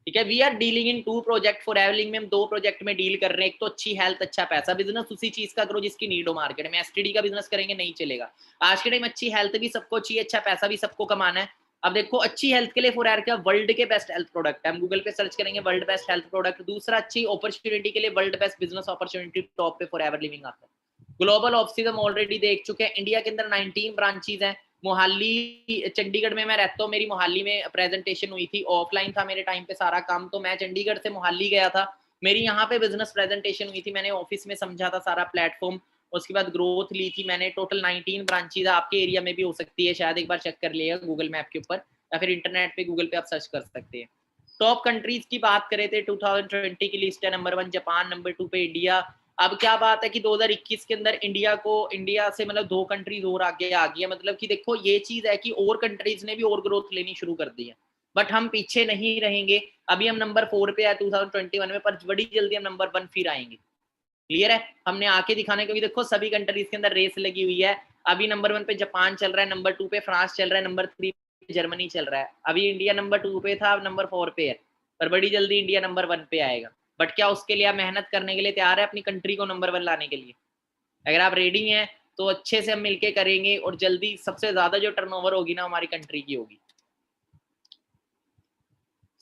ठीक है। We are dealing in 2 project, Forever Living में हम 2 प्रोजेक्ट में डील कर रहे हैं। एक तो अच्छी हेल्थ अच्छा पैसा, बिजनेस उसी चीज का करो जिसकी नीड हो मार्केट में। एसटीडी का बिजनेस करेंगे नहीं चलेगा। आज के टाइम अच्छी हेल्थ भी सबको चाहिए, अच्छा पैसा भी सबको कमाना है। अब देखो अच्छी हेल्थ के लिए फॉरएवर का वर्ल्ड के बेस्ट हेल्थ प्रोडक्ट है, हम गूगल पे सर्च करेंगे वर्ल्ड बेस्ट हेल्थ प्रोडक्ट। दूसरा अच्छी अपॉर्चुनिटी के लिए world best business opportunity top पे फॉरएवर लिविंग आता है। ग्लोबल ऑफिस हम ऑलरेडी देख चुके हैं, इंडिया के अंदर 19 ब्रांचेज हैं। मोहाली चंडीगढ़ में मैं रहता हूँ, मेरी मोहाली में प्रेजेंटेशन हुई थी, ऑफलाइन था मेरे टाइम पे सारा काम, तो मैं चंडीगढ़ से मोहाली गया था। मेरी यहाँ पे बिजनेस प्रेजेंटेशन हुई थी, मैंने ऑफिस में समझा था सारा प्लेटफॉर्म। उसके बाद ग्रोथ ली थी मैंने। टोटल 19 ब्रांचेज, आपके एरिया में भी हो सकती है शायद, एक बार चेक कर लिएगा गूगल मैप के ऊपर, या फिर इंटरनेट पे गूगल पे आप सर्च कर सकते हैं। टॉप कंट्रीज की बात करें थे 2020 की लिस्ट है, नंबर 1 जापान, नंबर 2 पे इंडिया। अब क्या बात है कि 2021 के अंदर इंडिया से मतलब 2 कंट्रीज और आगे आ गई है। मतलब कि देखो ये चीज है कि और कंट्रीज ने भी और ग्रोथ लेनी शुरू कर दी है, बट हम पीछे नहीं रहेंगे। अभी हम नंबर 4 पे है 2021 में, पर बड़ी जल्दी हम नंबर 1 फिर आएंगे। क्लियर है, हमने आके दिखाने, क्योंकि देखो सभी कंट्रीज के अंदर रेस लगी हुई है। अभी नंबर 1 पे जापान चल रहा है, नंबर 2 पे फ्रांस चल रहा है, नंबर 3 पे जर्मनी चल रहा है। अभी इंडिया नंबर 2 पे था, अब नंबर 4 पे है, पर बड़ी जल्दी इंडिया नंबर 1 पे आएगा। बट क्या उसके लिए आप मेहनत करने के लिए तैयार है अपनी कंट्री को नंबर 1 लाने के लिए? अगर आप रेडी हैं तो अच्छे से हम मिलके करेंगे, और जल्दी सबसे ज्यादा जो टर्नओवर होगी ना हमारी कंट्री की होगी।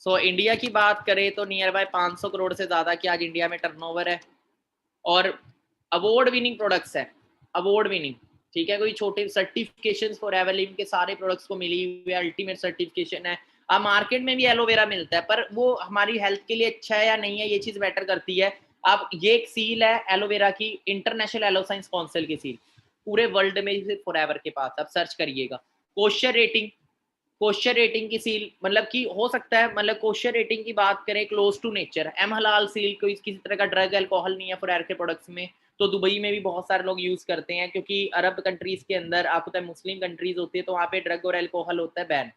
सो इंडिया की बात करें तो नियर बाय 500 करोड़ से ज्यादा की आज इंडिया में टर्नओवर है, और अवार्ड विनिंग प्रोडक्ट्स है, अवार्ड विनिंग, ठीक है। कोई छोटे सर्टिफिकेशंस फॉर एवरलिम के सारे प्रोडक्ट्स को मिली हुई है, अल्टीमेट सर्टिफिकेशन है। अब मार्केट में भी एलोवेरा मिलता है, पर वो हमारी हेल्थ के लिए अच्छा है या नहीं है, ये चीज मैटर करती है। अब ये एक सील है एलोवेरा की, इंटरनेशनल एलो साइंस काउंसिल की सील, पूरे वर्ल्ड में सिर्फ फॉरएवर के पास, आप सर्च करिएगा। कोशर रेटिंग, कोशर रेटिंग की सील, मतलब कि हो सकता है, मतलब कोशर रेटिंग की बात करें, क्लोज टू नेचर, एम हलाल सील, कोई किसी तरह का ड्रग अल्कोहल नहीं है फॉरएवर के प्रोडक्ट्स में। तो दुबई में भी बहुत सारे लोग यूज करते हैं, क्योंकि अरब कंट्रीज के अंदर आपको पता है मुस्लिम कंट्रीज होती है, तो वहाँ पे ड्रग और अल्कोहल होता है बैन।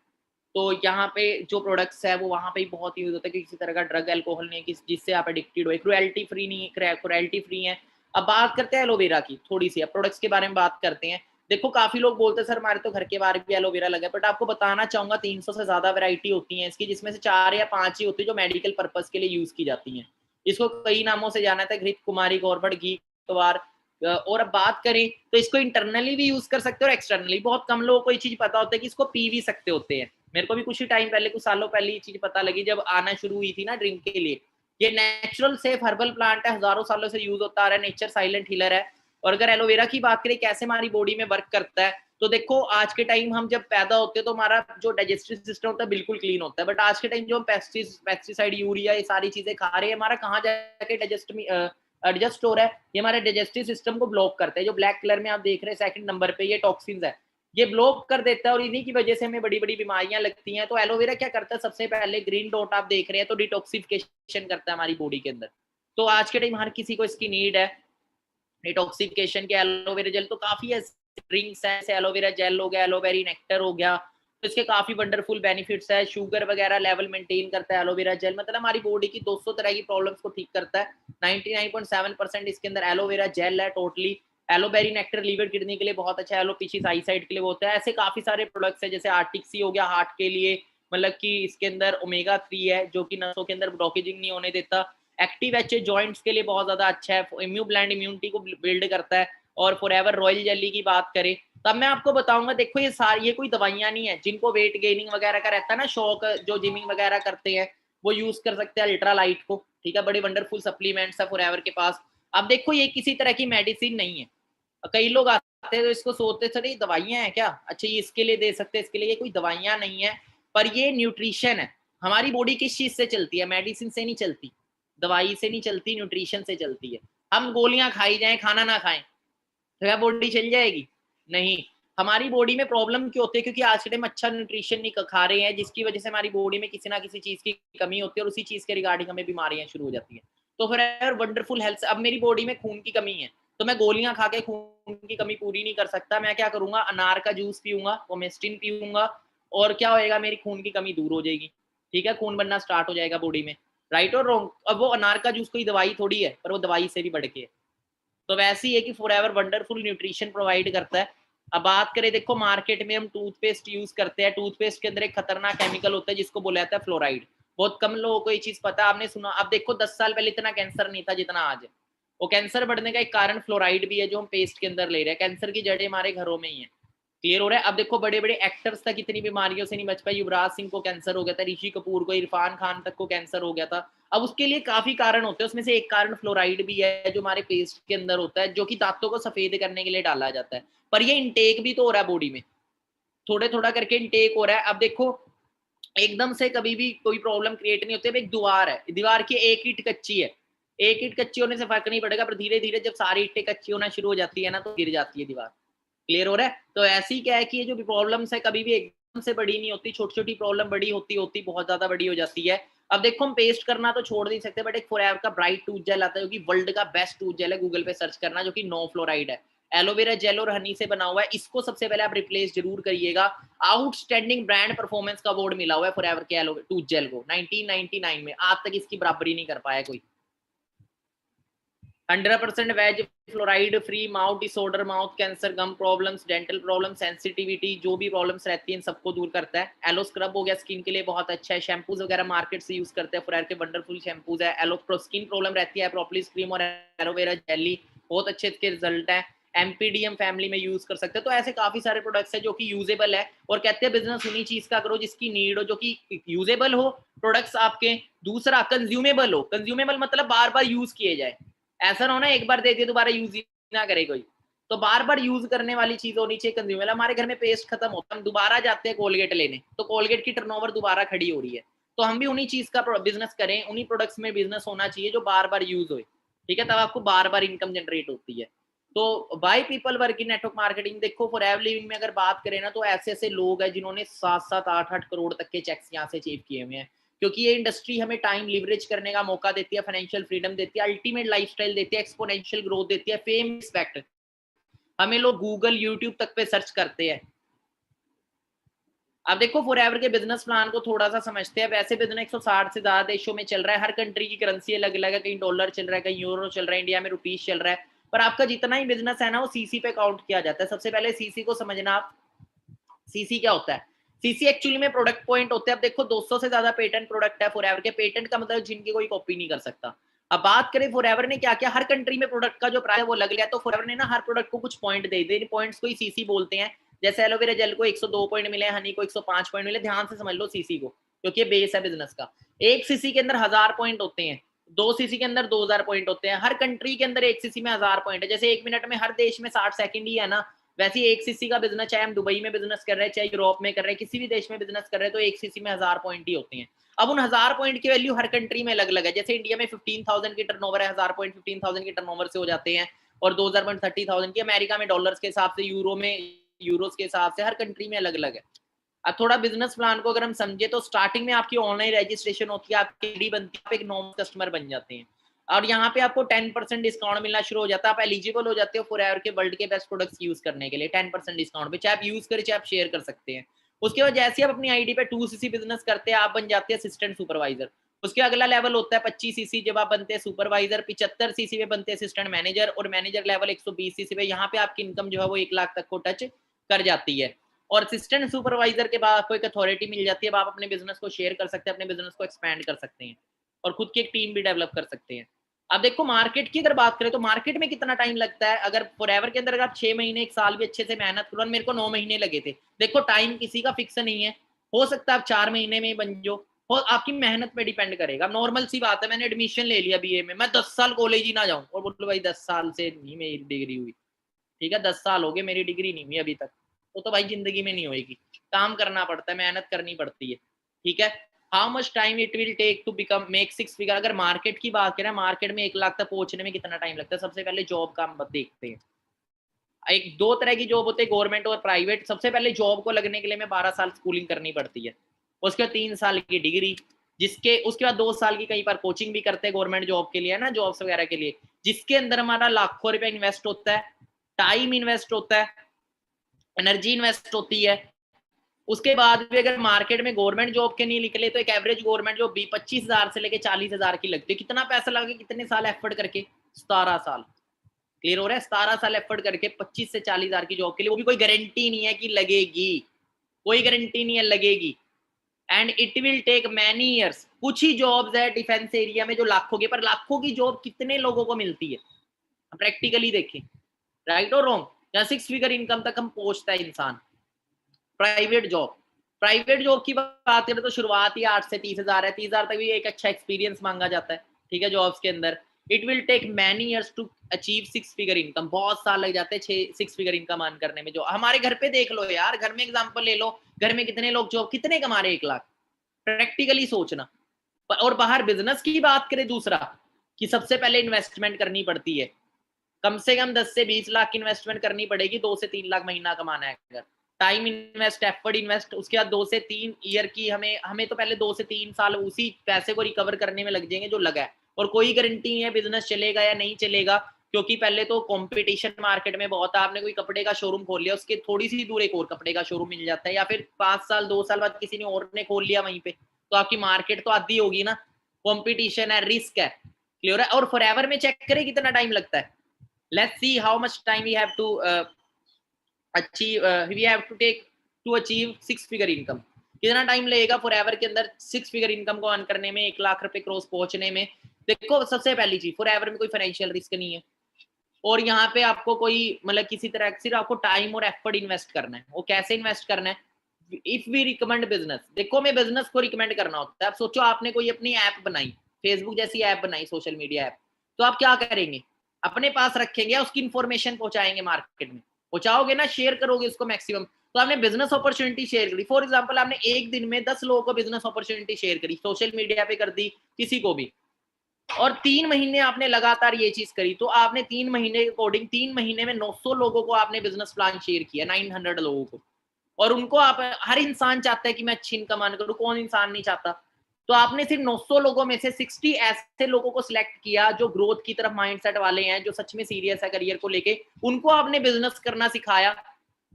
तो यहाँ पे जो प्रोडक्ट्स है वो वहाँ पे बहुत यूज होता है, कि किसी तरह का ड्रग अल्कोहल नहीं है जिससे आप एडिक्टेड हो, क्रुएल्टी फ्री नहीं है, क्रुएल्टी फ्री है। अब बात करते हैं एलोवेरा की थोड़ी सी, अब प्रोडक्ट्स के बारे में बात करते हैं। देखो काफी लोग बोलते हैं सर हमारे तो घर के बाहर भी एलोवेरा लगा है, बट आपको बताना चाहूंगा 300 से ज्यादा वैरायटी होती है इसकी, जिसमें से 4 या 5 ही होती है जो मेडिकल पर्पज के लिए यूज की जाती है। इसको कई नामों से जाना था, घृत कुमारी, गौरबड़ घी, कवार। और अब बात करें तो इसको इंटरनली भी यूज कर सकते हो और एक्सटर्नली। बहुत कम लोगों को ये चीज पता होता है कि इसको पी भी सकते होते हैं। मेरे को भी कुछ ही टाइम पहले, कुछ सालों पहले ये चीज पता लगी जब आना शुरू हुई थी ना ड्रिंक के लिए। ये नेचुरल सेफ हर्बल प्लांट है, हजारों सालों से यूज होता आ रहा है, नेचर साइलेंट हीलर है। और अगर एलोवेरा की बात करें कैसे हमारी बॉडी में वर्क करता है, तो देखो आज के टाइम हम जब पैदा होते हैं तो हमारा जो डाइजेस्टिव सिस्टम होता है बिल्कुल क्लीन होता है, बट आज के टाइम जो हम पेस्टिसाइड, यूरिया, ये सारी चीजें खा रहे हैं, हमारा कहाँ जाके एडजस्ट हो रहा है, ये हमारे डाइजेस्टिव सिस्टम को ब्लॉक करता है। जो ब्लैक कलर में आप देख रहे हैं सेकंड नंबर पे, ये टॉक्सिन्स है, ये ब्लॉक कर देता है, और इन्हीं की वजह से हमें बड़ी बड़ी बीमारियां लगती हैं। तो एलोवेरा क्या करता है, सबसे पहले ग्रीन डॉट आप देख रहे हैं, तो डिटॉक्सिफिकेशन करता है हमारी बॉडी के अंदर। तो आज के टाइम हर किसी को इसकी नीड है डिटॉक्सिफिकेशन के। एलोवेरा जेल तो काफी ड्रिंक्स है, जैसे एलोवेरा जेल हो गया, एलोवेरी नेक्टर हो गया, तो इसके काफी वंडरफुल बेनिफिट्स है। शुगर वगैरह लेवल मेंटेन करता है एलोवेरा जेल, मतलब हमारी बॉडी की 200 तरह की प्रॉब्लम्स को ठीक करता है। 99.7% इसके अंदर एलोवेरा जेल है टोटली। एलोवेरी नेक्टर लीवर किडनी के लिए बहुत अच्छा है, एलोपेशिस आई साइड के लिए होता है। ऐसे काफी सारे प्रोडक्ट्स है, जैसे आर्टिक्सी हो गया हार्ट के लिए, मतलब कि इसके अंदर ओमेगा 3 है जो कि नसों के अंदर ब्लॉकेजिंग नहीं होने देता। एक्टिव एच जॉइंट्स के लिए बहुत ज्यादा अच्छा है, इम्यून इम्यूनिटी को बिल्ड करता है। और फॉरएवर रॉयल जेली की बात करें तब मैं आपको बताऊंगा, देखो ये सारी, ये कोई दवाइयां नहीं है। जिनको वेट गेनिंग वगैरह का रहता है ना शौक, जो जिमिंग वगैरह करते हैं वो यूज कर सकते हैं अल्ट्रा लाइट को, ठीक है। बड़े वंडरफुल सप्लीमेंट्स है फॉरएवर के पास। अब देखो ये किसी तरह की मेडिसिन नहीं है। कई लोग आते हैं तो इसको सोचते सर ये दवाइयां हैं क्या, अच्छा ये इसके लिए दे सकते हैं, इसके लिए, ये कोई दवाइयां नहीं है, पर ये न्यूट्रिशन है। हमारी बॉडी किस चीज से चलती है, मेडिसिन से नहीं चलती, दवाई से नहीं चलती, न्यूट्रिशन से चलती है। हम गोलियां खाई जाएं, खाना ना खाएं, तो क्या बॉडी चल जाएगी? नहीं। हमारी बॉडी में प्रॉब्लम क्यों होती है, क्योंकि आज के टाइम अच्छा न्यूट्रिशन नहीं खा रहे हैं, जिसकी वजह से हमारी बॉडी में किसी ना किसी चीज की कमी होती है, और उसी चीज के रिगार्डिंग हमें बीमारियां शुरू हो जाती हैं। तो फिर वंडरफुल हेल्थ, अब मेरी बॉडी में खून की कमी है, तो मैं गोलियां खा के खून की कमी पूरी नहीं कर सकता। मैं क्या करूंगा, अनार का जूस पीऊंगा, ओमेस्टिन पीऊंगा, और क्या होएगा, मेरी खून की कमी दूर हो जाएगी, ठीक है, खून बनना स्टार्ट हो जाएगा बॉडी में। राइट और रॉन्ग? अब वो अनार का जूस कोई दवाई थोड़ी है, पर वो दवाई से भी बढ़ के है। तो वैसे ही है कि फॉरएवर वंडरफुल न्यूट्रिशन प्रोवाइड करता है। अब बात करें, देखो मार्केट में हम टूथपेस्ट यूज करते हैं, टूथपेस्ट के अंदर एक खतरनाक केमिकल होता है जिसको बोला जाता है फ्लोराइड। बहुत कम लोगों को ये चीज पता है, आपने सुना। अब देखो 10 साल पहले इतना कैंसर नहीं था जितना आज है। वो कैंसर बढ़ने का एक कारण फ्लोराइड भी है, जो हम पेस्ट के अंदर ले रहे हैं। कैंसर की जड़ें हमारे घरों में ही है। क्लियर हो रहा है? अब देखो बड़े बड़े एक्टर्स तक इतनी बीमारियों से नहीं बच पाए। युवराज सिंह को कैंसर हो गया था, ऋषि कपूर को, इरफान खान तक को कैंसर हो गया था। अब उसके लिए काफी कारण होते हैं, उसमें से एक कारण फ्लोराइड भी है, जो हमारे पेस्ट के अंदर होता है, जो कि दांतों को सफेद करने के लिए डाला जाता है। पर ये इंटेक भी तो हो रहा है बॉडी में, थोड़े थोड़ा करके इंटेक हो रहा है। अब देखो एकदम से कभी भी कोई प्रॉब्लम क्रिएट नहीं होती। अब एक दीवार है, दीवार की एक ईंट कच्ची है, एक ईंट कच्ची होने से फर्क नहीं पड़ेगा, पर धीरे धीरे जब सारी ईंटें कच्ची होना शुरू हो जाती है ना, तो गिर जाती है दीवार। क्लियर हो रहा है? तो ऐसे ही क्या है कि ये जो प्रॉब्लम्स है कभी भी एकदम से बड़ी नहीं होती, छोटी छोटी प्रॉब्लम बड़ी होती होती बहुत ज्यादा बड़ी हो जाती है। अब देखो हम पेस्ट करना तो छोड़ नहीं सकते, बट एक फॉरएवर का ब्राइट टूथ जेल आता है, जो कि वर्ल्ड का बेस्ट टूथ जेल है, गूगल पे सर्च करना, जो कि नो फ्लोराइड है, एलोवेरा जेल और हनी से बना हुआ है। इसको सबसे पहले आप रिप्लेस जरूर करिएगा। आउटस्टैंडिंग ब्रांड परफॉर्मेंस का अवार्ड मिला हुआ है फॉरएवर के टूथ जेल को 1999 में, आज तक इसकी बराबरी नहीं कर पाया कोई। 100% veg, fluoride free, mouth disorder, mouth cancer, gum problems, dental problem, sensitivity, जो भी प्रॉब्लम्स रहती हैं इन सबको दूर करता है। एलो स्क्रब हो गया, स्किन के लिए बहुत अच्छा है। शैम्पूज वगैरह मार्केट से यूज करते हैं, फोरेवर के वंडरफुल शैम्पूज है। एलो प्रो स्किन प्रॉब्लम रहती है, प्रोपोलिस क्रीम और एलोवेरा जेली बहुत अच्छे इसके रिजल्ट है। एमपीडीएम फैमिली में यूज कर सकते हैं। तो ऐसे काफी सारे प्रोडक्ट्स है जो कि यूजेबल है, और कहते हैं बिजनेस उन्हीं चीज का करो जिसकी नीड हो, जो कि यूजेबल हो प्रोडक्ट्स आपके। दूसरा कंज्यूमेबल हो, कंज्यूमेबल मतलब बार बार यूज किए जाए, ऐसा ना हो ना एक बार दे दिए दोबारा यूज ही ना करे कोई, तो बार बार यूज करने वाली चीज होनी चाहिए कंज्यूमर। हमारे घर में पेस्ट खत्म होता है, हम दोबारा जाते हैं कोलगेट लेने, तो कोलगेट की टर्नओवर दोबारा खड़ी हो रही है। तो हम भी उन्हीं चीज का बिजनेस करें, उन्हीं प्रोडक्ट्स में बिजनेस होना चाहिए जो बार बार यूज हो, ठीक है, तब आपको बार बार इनकम जनरेट होती है। तो by people work in network marketing, देखो फॉरएवर लिविंग में अगर बात करें ना, तो ऐसे ऐसे लोग हैं जिन्होंने 7-8 करोड़ तक के चेक्स यहाँ से अचीव किए हुए हैं, क्योंकि ये इंडस्ट्री हमें टाइम लिवरेज करने का मौका देती है, फाइनेंशियल फ्रीडम देती है, अल्टीमेट लाइफस्टाइल देती है, एक्सपोनेंशियल ग्रोथ देती है, फेम रिस्पेक्ट। हमें लोग गूगल यूट्यूब तक पे सर्च करते हैं। अब देखो फॉरएवर के बिजनेस प्लान को थोड़ा सा समझते हैं। वैसे बिजनेस 160 से ज्यादा देशों में चल रहा है, हर कंट्री की करेंसी अलग अलग है, कहीं डॉलर चल रहा है, कहीं यूरो चल रहा है, इंडिया में रुपीज चल रहा है, पर आपका जितना ही बिजनेस है ना वो सीसी पे काउंट किया जाता है। सबसे पहले सीसी को समझना आप, सीसी क्या होता है? सीसी एक्चुअली में प्रोडक्ट पॉइंट होते हैं। अब देखो 200 से ज्यादा पेटेंट प्रोडक्ट है फॉरएवर के, पेटेंट का मतलब जिनकी कोई कॉपी नहीं कर सकता। अब बात करें फॉरएवर ने क्या क्या, हर कंट्री में प्रोडक्ट का जो प्राइस है वो अलग है, तो फॉरएवर ने ना हर प्रोडक्ट को कुछ पॉइंट दे दिए, पॉइंट्स को ही सीसी बोलते हैं। जैसे एलोवेरा जेल को 102 पॉइंट मिले, हनी को 105 पॉइंट मिले, ध्यान से समझ लो सीसी को, क्योंकि ये बेस है बिजनेस का। एक सीसी के अंदर 1000 पॉइंट होते हैं, 2 सीसी के अंदर 2000 पॉइंट होते हैं, हर कंट्री के अंदर एक सीसी में 1000 पॉइंट है। जैसे 1 मिनट में हर देश में 60 सेकंड ही है ना, वैसे ही एक सीसी का बिजनेस, चाहे हम दुबई में बिजनेस कर रहे हैं, चाहे यूरोप में कर रहे हैं, किसी भी देश में बिजनेस कर रहे हैं, तो एक सीसी में 1000 पॉइंट ही होते हैं। अब उन 1000 पॉइंट की वैल्यू हर कंट्री में अलग अलग है। जैसे इंडिया में 15,000 की टर्नओवर है, 1000 पॉइंट 15,000 की टर्नओवर से हो जाते हैं, और 2000 पॉइंट 30,000 की। अमेरिका में डॉलर्स के हिसाब से, यूरो में यूरोस के हिसाब से, हर कंट्री में अलग अलग है। अब थोड़ा बिजनेस प्लान को अगर हम समझे, तो स्टार्टिंग में आपकी ऑनलाइन रजिस्ट्रेशन होती है, आपकी आईडी बनती है, आप एक नॉर्मल कस्टमर बन जाते हैं, और यहाँ पे आपको 10% डिस्काउंट मिलना शुरू हो जाता है। आप एलिजिबल हो जाते हो फॉरएवर के वर्ल्ड के बेस्ट प्रोडक्ट्स यूज करने के लिए 10% डिस्काउंट पे, चाहे आप यूज करें चाहे आप शेयर कर सकते हैं। उसके बाद जैसे आप अपनी आईडी पे 2cc बिजनेस करते हैं, आप बन जाते हैं असिस्टेंट सुपरवाइजर। उसके अगला लेवल होता है 25cc, जब आप बनते हैं सुपरवाइजर। 75cc पे बनते हैं असिस्टेंट मैनेजर, और मैनेजर लेवल 120cc पे, यहाँ पे आपकी इनकम जो है वो 1 लाख तक को टच कर जाती है। और असिस्टेंट सुपरवाइजर के बाद आपको एक अथॉरिटी मिल जाती है, अब आप अपने बिजनेस को शेयर कर सकते हैं, अपने बिजनेस को एक्सपैंड कर सकते हैं, और खुद की एक टीम भी डेवलप कर सकते हैं। अब देखो मार्केट की अगर बात करें, तो मार्केट में कितना टाइम लगता है? अगर फॉरएवर के अंदर अगर आप 6 महीने 1 साल भी अच्छे से मेहनत करो, मेरे को 9 महीने लगे थे। देखो टाइम किसी का फिक्स नहीं है, हो सकता है आप 4 महीने में बन जाओ, और आपकी मेहनत पे डिपेंड करेगा। नॉर्मल सी बात है, मैंने एडमिशन ले लिया बीए में, मैं 10 साल कॉलेज ही ना जाऊं और बोलो भाई 10 साल से नहीं मेरी डिग्री हुई, ठीक है 10 साल हो गए मेरी डिग्री नहीं हुई अभी तक, तो भाई जिंदगी में नहीं होएगी। काम करना पड़ता है, मेहनत करनी पड़ती है, ठीक है। How much time it will take to become make 6 figure? अगर मार्केट की बात करें, मार्केट में 1 लाख तक पहुंचने में कितना टाइम लगता है? सबसे पहले जॉब का हम देखते हैं। एक 2 तरह की जॉब होती है, गवर्नमेंट और प्राइवेट। सबसे पहले जॉब को लगने के लिए हमें 12 साल स्कूलिंग करनी पड़ती है, उसके बाद 3 साल की डिग्री, जिसके उसके बाद 2 साल की कई बार कोचिंग भी करते हैं गवर्नमेंट जॉब के लिए, है ना, जॉब्स वगैरह के लिए, जिसके अंदर हमारा लाखों रुपए इन्वेस्ट होता है, टाइम इन्वेस्ट होता है, एनर्जी इन्वेस्ट होती है। उसके बाद भी अगर मार्केट में गवर्नमेंट जॉब के नहीं निकले, तो एक एवरेज गवर्नमेंट जॉब 25,000 से लेके 40,000 की लगती है। कितना पैसा लगे, कितने साल एफर्ट करके? 17 साल। क्लियर हो रहा है? 17 साल एफर्ट करके 25 से 40,000 की जॉब के लिए, वो भी कोई गारंटी नहीं है कि लगेगी, कोई गारंटी नहीं है लगेगी। And it will take many years. कुछ ही जॉब्स है डिफेंस एरिया में जो लाखों की, पर लाखों की जॉब कितने लोगों को मिलती है? प्रैक्टिकली देखें, राइट और रॉन्ग, या 6 फिगर इनकम तक हम पहुंचता है इंसान। प्राइवेट जॉब, प्राइवेट जॉब की बात करें तो शुरुआत ही 8 से 30,000 है, 30,000 तक भी एक अच्छा एक्सपीरियंस मांगा जाता है, ठीक है, जॉब्स के अंदर। It will take many years to achieve 6 figure income. बहुत साल लग जाते हैं 6 फिगर इनकम अर्न करने में। जो हमारे घर पे देख लो यार, घर में एग्जांपल ले लो, घर में कितने लोग जॉब कितने कमा रहे हैं? 1 लाख। प्रैक्टिकली सोचना। और बाहर बिजनेस की बात करें, दूसरा कि सबसे पहले इन्वेस्टमेंट करनी पड़ती है, कम से कम 10 से 20 लाख की इन्वेस्टमेंट करनी पड़ेगी, 2 से 3 लाख महीना कमाना है अगर। टाइम इन्वेस्ट, एफर्ट इन्वेस्ट, उसके बाद 2 से 3 ईयर की हमें तो पहले 2 से 3 साल उसी पैसे को रिकवर करने में लग जाएंगे जो लगा है। और कोई गारंटी नहीं है बिजनेस चलेगा या नहीं चलेगा, क्योंकि पहले तो कंपटीशन मार्केट में बहुत है। आपने कोई कपड़े का शोरूम खोल लिया, उसके थोड़ी सी दूर एक और कपड़े का शोरूम मिल जाता है, या फिर 5 साल 2 साल बाद किसी ने और ने खोल लिया वहीं पे, तो आपकी मार्केट तो आधी होगी ना। कंपटीशन है, रिस्क है, क्लियर है? और फॉरएवर में चेक करें कितना टाइम लगता है। Let's see how much time we have to achieve, we have to take to achieve 6 figure income. कितना टाइम लगेगा फॉरएवर के अंदर 6 फिगर इनकम को अर्न करने में, 1 लाख रुपए क्रॉस पहुंचने में? देखो सबसे पहली चीज, फॉरएवर में कोई फाइनेंशियल रिस्क नहीं है, और यहाँ पे आपको कोई मतलब किसी तरह सिर्फ आपको टाइम और एफर्ट इन्वेस्ट करना है। वो कैसे इन्वेस्ट करना है? इफ वी रिकमेंड बिजनेस, देखो मैं बिजनेस को रिकमेंड करना होता है। आप सोचो आपने कोई अपनी ऐप बनाई, फेसबुक जैसी ऐप बनाई, सोशल मीडिया ऐप, तो आप क्या करेंगे? अपने पास रखेंगे, उसकी इन्फॉर्मेशन पहुंचाएंगे मार्केट में, पहुंचाओगे ना, शेयर करोगे उसको मैक्सिमम। तो आपने बिजनेस अपॉर्चुनिटी शेयर करी, फॉर एग्जांपल आपने एक दिन में 10 लोगों को बिजनेस अपॉर्चुनिटी शेयर करी, सोशल मीडिया पे कर दी किसी को भी, और 3 महीने आपने लगातार ये चीज करी, तो आपने 3 महीने के अकॉर्डिंग 3 महीने में 900 लोगों को आपने बिजनेस प्लान शेयर किया, 900 लोगों को। और उनको आप, हर इंसान चाहता है कि मैं अच्छी इनकम अर्न करूं, कौन इंसान नहीं चाहता? तो आपने सिर्फ 900 लोगों में से 60 ऐसे लोगों को सिलेक्ट किया जो ग्रोथ की तरफ माइंडसेट वाले हैं, जो सच में सीरियस है करियर को लेके, उनको आपने बिजनेस करना सिखाया,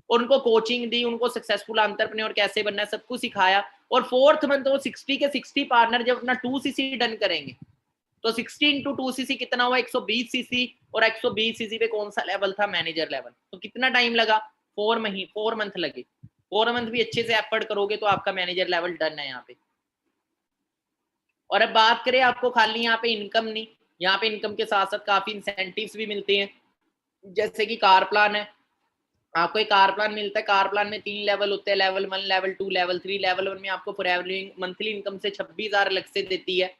उनको कोचिंग दी, उनको सक्सेसफुल एंटरप्रेन्योर कैसे बनना है सब कुछ सिखाया। और 4th मंथ वो 60 के 60 पार्टनर जब अपना 2cc डन करेंगे, तो 60 इंटू 2cc कितना हुआ? 120cc। और 120cc पे कौन सा लेवल था? Manager level. तो कितना टाइम लगा? 4 मंथ लगे। 4 मंथ भी अच्छे से एफर्ट करोगे तो आपका मैनेजर लेवल डन है यहाँ पे। और अब बात करें आपको खाली यहाँ पे इनकम नहीं, यहाँ पे इनकम के साथ साथ काफी इंसेंटिव्स भी मिलते हैं, जैसे कि कार प्लान है, आपको एक कार प्लान मिलता है। कार प्लान में 3 लेवल होते हैं, लेवल 1, लेवल 2, लेवल 3। लेवल 1 में आपको फॉरएवर मंथली इनकम से 26,000 अलग से देती है,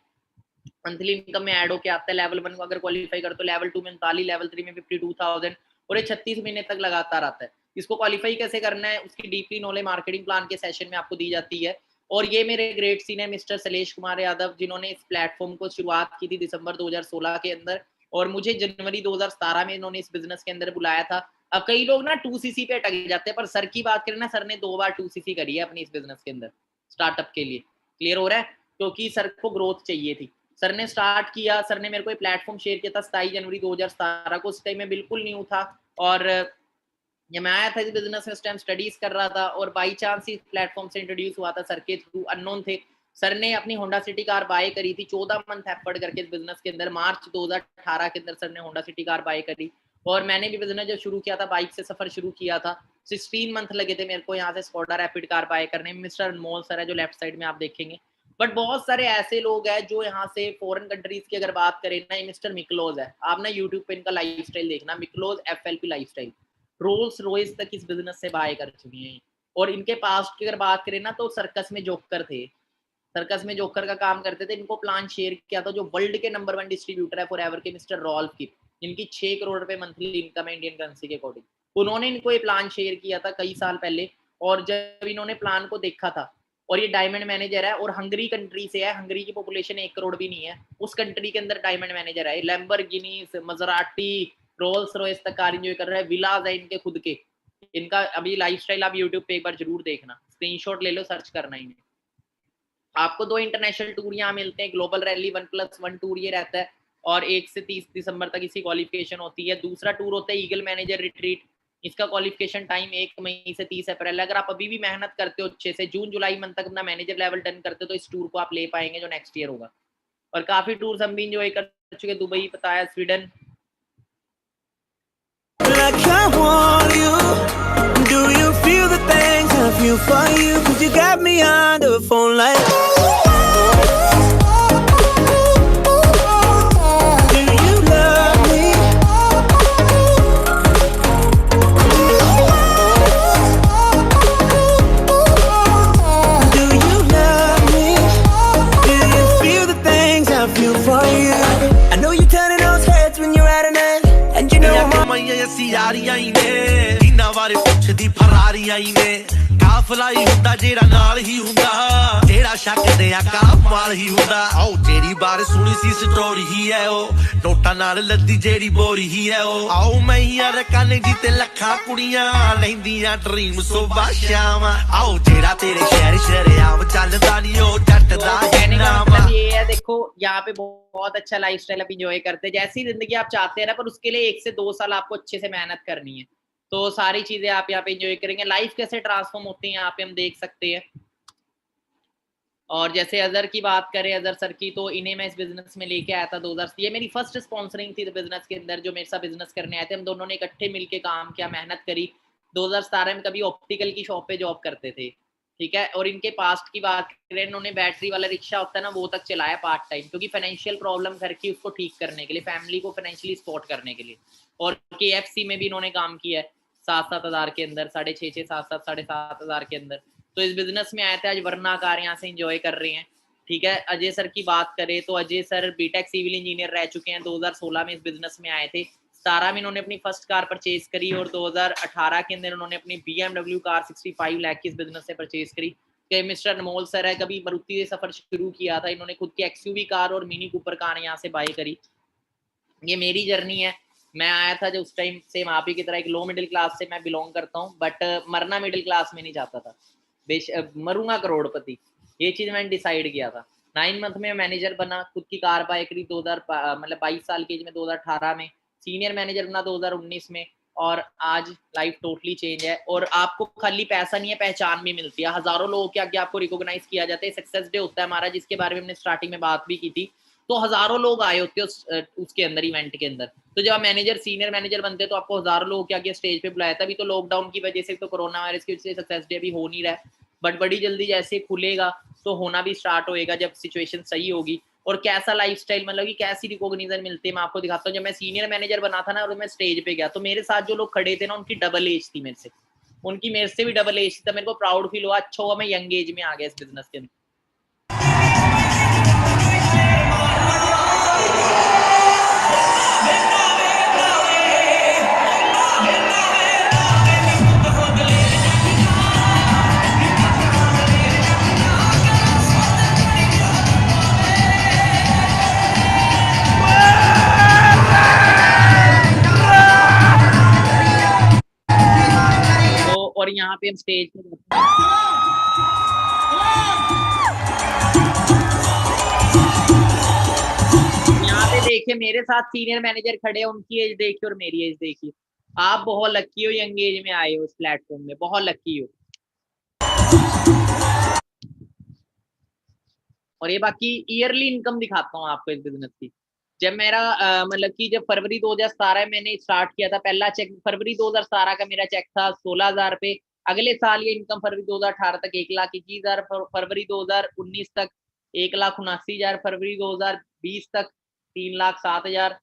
मंथली इनकम में ऐड होके आता है। लेवल 1 को अगर क्वालिफाई कर तो लेवल 2 में 39, लेवल 3 में 52,000, और ये 36 महीने तक लगातार आता है। इसको क्वालिफाई कैसे करना है, उसकी डीपली नॉलेज मार्केटिंग प्लान के सेशन में आपको दी जाती है। और ये मेरे great senior mister Shailesh Kumar Yadav, जिन्होंने इस प्लेटफॉर्म को शुरुआत की थी दिसंबर 2016 के अंदर, और मुझे जनवरी 2017 में इन्होंने इस बिजनेस के अंदर बुलाया था। अब कई लोग ना 2cc पे अटक जाते हैं, पर सर की बात करें ना, सर ने 2 बार 2cc करी है अपनी इस बिजनेस के अंदर स्टार्टअप के लिए। क्लियर हो रहा है? क्योंकि सर को ग्रोथ चाहिए थी। सर ने स्टार्ट किया, सर ने मेरे को प्लेटफॉर्म शेयर किया था 27 जनवरी 2017 को। उस टाइम में बिल्कुल न्यू था, और जब मैं आया था इस बिजनेस में उस टाइम स्टडीज कर रहा था, और बाई चांस इस प्लेटफॉर्म से इंट्रोड्यूस हुआ था सर के थ्रू, अननोन थे। सर ने अपनी होंडा सिटी कार बाय करी थी 14 मंथ एफर्ट करके इस बिजनेस के अंदर। मार्च 2018 के अंदर सर ने होंडा सिटी कार बाय करी, और मैंने भी बिजनेस जब शुरू किया था, बाइक से सफर शुरू किया था, 16 मंथ लगे थे मेरे को यहाँ से स्कोडा रैपिड कार बाय करने में। मिस्टर अनमोल सर है जो लेफ्ट साइड में आप देखेंगे। बट बहुत सारे ऐसे लोग हैं जो यहाँ से फॉरेन कंट्रीज की अगर बात करें ना, मिस्टर मिकलोज है, आप ना यूट्यूब पे इनका लाइफस्टाइल देखना, मिकलोज FLP लाइफस्टाइल, रोल्स रॉयस तक इस बिजनेस से बाय कर चुकी हैं। और इनके पास्ट की अगर बात करें ना, तो सर्कस में जोकर थे, सर्कस में जोकर का काम करते थे। इनको प्लान शेयर किया था जो वर्ल्ड के नंबर 1 डिस्ट्रीब्यूटर है फॉरएवर के, मिस्टर रॉल्फ की, इनकी 6 करोड़ रुपए मंथली इनकम है इंडियन करेंसी के अकॉर्डिंग। उन्होंने इनको ये प्लान शेयर किया था कई साल पहले, और जब इन्होंने प्लान को देखा था, और ये डायमंड मैनेजर है, और हंगरी कंट्री से है, हंगरी की पॉपुलेशन 1 करोड़ भी नहीं है, उस कंट्री के अंदर डायमंड मैनेजर है। लैम्बोर्गिनी, मजराटी, रोल्स रॉयस तक कार एंजॉय कर रहा है, विलाज है इनके खुद के। इनका अभी लाइफस्टाइल आप यूट्यूब पे एक बार जरूर देखना, स्क्रीनशॉट ले लो, सर्च करना इन्हें। आपको 2 इंटरनेशनल टूर यहाँ मिलते हैं, ग्लोबल रैली 1+1 टूर ये रहता है, और 1 से 30 दिसंबर तक इसकी क्वालिफिकेशन होती है। दूसरा टूर होता है ईगल मैनेजर रिट्रीट, इसका क्वालिफिकेशन टाइम 1 मई से 30 अप्रैल। अगर आप अभी भी मेहनत करते हो अच्छे से, जून जुलाई मंथ तक अपना मैनेजर लेवल डन करते हो, तो इस टूर को आप ले पाएंगे जो नेक्स्ट ईयर होगा। और काफी टूर्स हम भी इंजॉय कर चुके, दुबई बताया, Sweden. Like I want you. Do you feel the things I feel for you? 'Cause you got me on the phone like. Do you love me? Do you love me? Do you feel the things I feel for you? I know you're turning those heads when you're out at night. And you know I'm Yaariyan ही ने इन्हां बारे पुछदी फरारियां ही ने काफला ही हुंदा जेड़ा नाल ही हुंदा जेड़ा शक दे आका माल ही हुंदा आओ जेड़ी बार सुनी सी स्टोरी ही है ओ नोटा नाल लद्दी जेड़ी बोरी ही है ओ आओ मैं यार काने जी ते लखा कुड़ियां लैंदियां ड्रीम सुबह शाम आओ जेड़ा तेरे शहर शहर चलदा नी ओ जट दा नाम। ये है, देखो यहाँ पे बहुत अच्छा लाइफस्टाइल आप इंजॉय करते हैं, जैसी जिंदगी आप चाहते हैं ना, पर उसके लिए 1 से 2 साल आपको अच्छे से मेहनत करनी है। तो सारी चीजें आप यहाँ पे इंजॉय करेंगे, लाइफ कैसे ट्रांसफॉर्म होती है यहाँ पे हम देख सकते हैं। और जैसे अजहर की बात करें, अजहर सर की, तो इन्हें मैं इस बिजनेस में लेके आया था 2000, ये मेरी फर्स्ट स्पॉन्सरिंग थी बिजनेस के अंदर, जो मेरे साथ बिजनेस करने आए थे। हम दोनों ने इकट्ठे मिलके काम किया, मेहनत करी। 2017 में कभी ऑप्टिकल की शॉप पे जॉब करते थे, ठीक है। और इनके पास्ट की बात करें, इन्होंने बैटरी वाला रिक्शा होता है ना, वो तक चलाया पार्ट टाइम, क्योंकि फाइनेंशियल प्रॉब्लम घर की, उसको ठीक करने के लिए, फैमिली को फाइनेंशियली सपोर्ट करने के लिए। और KFC में भी इन्होंने काम किया है 7-7 हज़ार के अंदर, 6,500 7-7 7,500 हज़ार के अंदर। तो इस बिजनेस में आए थे, आज वरना कार यहाँ से एंजॉय कर रहे हैं, ठीक है। अजय सर की बात करें तो Ajay sir BTech civil engineer रह चुके हैं, 2016 में इस बिजनेस में आए थे। 17 में इन्होंने अपनी फर्स्ट कार परचेज करी, और 2018 के अंदर उन्होंने अपनी BMW कार 65 लाख की इस बिजनेस से परचेज करी। कि मिस्टर अनमोल सर है, कभी मारुति से सफर शुरू किया था, इन्होंने खुद की XUV कार और मिनी कूपर कार यहाँ से बाय करी। ये मेरी जर्नी है। मैं आया था जो उस टाइम से आप ही की तरह एक लो मिडिल क्लास से मैं बिलोंग करता हूँ, बट मरना मिडिल क्लास में नहीं चाहता था, मरूंगा करोड़पति, ये चीज मैंने डिसाइड किया था। 9 मंथ में मैनेजर बना, खुद की कार बाय करी 22 साल की एज में, 2018 में सीनियर मैनेजर बना 2019 में, और आज लाइफ टोटली चेंज है। और आपको खाली पैसा नहीं है, पहचान भी मिलती है, हजारों लोगों के आगे आपको रिकॉग्नाइज किया जाता है। सक्सेस डे होता है हमारा, जिसके बारे में हमने स्टार्टिंग में बात भी की थी, तो हजारों लोग आए होते हैं उसके अंदर, इवेंट के अंदर। तो जब आप मैनेजर सीनियर मैनेजर बनते हैं तो आपको हजारों लोगों के आगे स्टेज पे बुलाया था। अभी तो लॉकडाउन की वजह से, तो कोरोना वायरस की वजह से सक्सेस डे अभी हो नहीं रहा है, बट बड़ी जल्दी जैसे खुलेगा तो होना भी स्टार्ट होएगा, जब सिचुएशन सही होगी। और कैसा लाइफस्टाइल, मतलब कि कैसी रिकॉग्निशन मिलती है, मैं आपको दिखाता हूँ। जब मैं सीनियर मैनेजर बना था ना, और मैं स्टेज पे गया, तो मेरे साथ जो लोग खड़े थे ना, उनकी डबल एज थी मेरे से, उनकी मेरे से भी डबल एज थी। मेरे को प्राउड फील हुआ, अच्छा हुआ मैं यंग एज में आ गया इस बिजनेस के अंदर। और यहाँ पे हम स्टेज पे यहाँ पे देखिए मेरे साथ सीनियर मैनेजर खड़े हैं, उनकी एज देखिए और मेरी एज देखिए। आप बहुत लकी हो, यंग एज में आए हो इस प्लेटफॉर्म में, बहुत लकी हो। और ये बाकी ईयरली इनकम दिखाता हूँ आपको इस बिजनेस की। जब मेरा मतलब कि जब फरवरी 2017 मैंने स्टार्ट किया था, पहला चेक फरवरी 2017 का मेरा चेक था 16,000 पे। अगले साल ये इनकम फरवरी 2018 तक 1,21,000, फरवरी 2019 तक 1,79,000, फरवरी 2020 तक 3,07,000।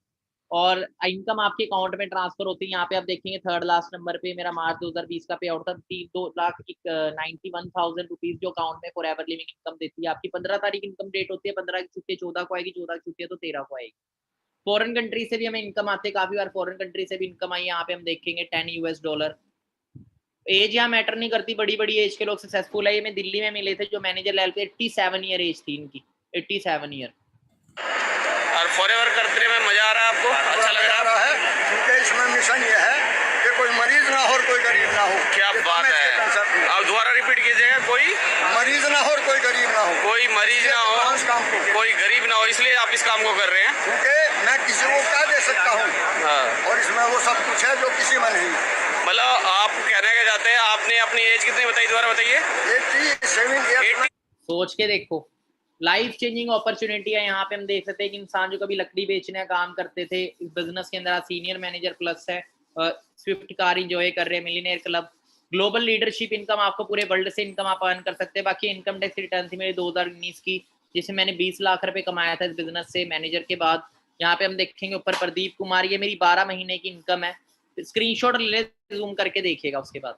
और इनकम आपके अकाउंट में ट्रांसफर होती है। यहाँ पे आप देखेंगे थर्ड लास्ट नंबर पे मेरा मार्च 2020 का पे आउट था, 2,91,000 रुपीज, जो अकाउंट में फॉर एवर लिविंग इनकम देती है। आपकी 15 तारीख इनकम डेट होती है, 15 की छुट्टी 14 को आएगी, 14 की छुट्टी है तो 13 को आएगी। फॉरेन कंट्री से भी हमें इनकम आती है, काफी बार फॉरेन कंट्री से भी इनकम आई। यहाँ पे हम देखेंगे $10। एज यहाँ मैटर नहीं करती, बड़ी बड़ी एज के लोग सक्सेसफुल है। ये मैं दिल्ली में मिले थे जो मैनेजर लेवल पे, 87 ईयर एज थी इनकी, 87 ईयर। और फॉरएवर करने में मजा आ रहा है आपको, अच्छा लग रहा है? क्योंकि इसमें मिशन ये है कि कोई मरीज ना हो और कोई गरीब ना हो। क्या बात है, आप दोबारा रिपीट कीजिएगा। कोई मरीज ना हो और कोई गरीब ना हो, कोई मरीज ना हो, कोई गरीब ना हो, इसलिए आप इस काम को कर रहे हैं। क्योंकि मैं किसी को क्या दे सकता हूँ, और इसमें वो सब कुछ है जो किसी में नहीं। मतलब आप कहने के जाते हैं, आपने अपनी एज कितनी बताई, दोबारा बताइए। 87 सोच के देखो, लाइफ चेंजिंग अपॉर्चुनिटी है। यहाँ पे हम देख सकते हैं कि इंसान जो कभी लकड़ी बेचने का काम करते थे, इस बिजनेस के अंदर सीनियर मैनेजर प्लस है, स्विफ्ट कार इंजॉय कर रहे हैं, millionaire club, global leadership income, आपको पूरे वर्ल्ड से इनकम आप अर्न कर सकते हैं। बाकी इनकम टैक्स रिटर्न थी मेरी 2019 की, जिसमें मैंने 20 लाख रुपए कमाया था इस बिजनेस से मैनेजर के बाद। यहाँ पे हम देखेंगे ऊपर प्रदीप कुमार, ये मेरी 12 महीने की इनकम है, स्क्रीनशॉट ले जूम करके देखिएगा उसके बाद।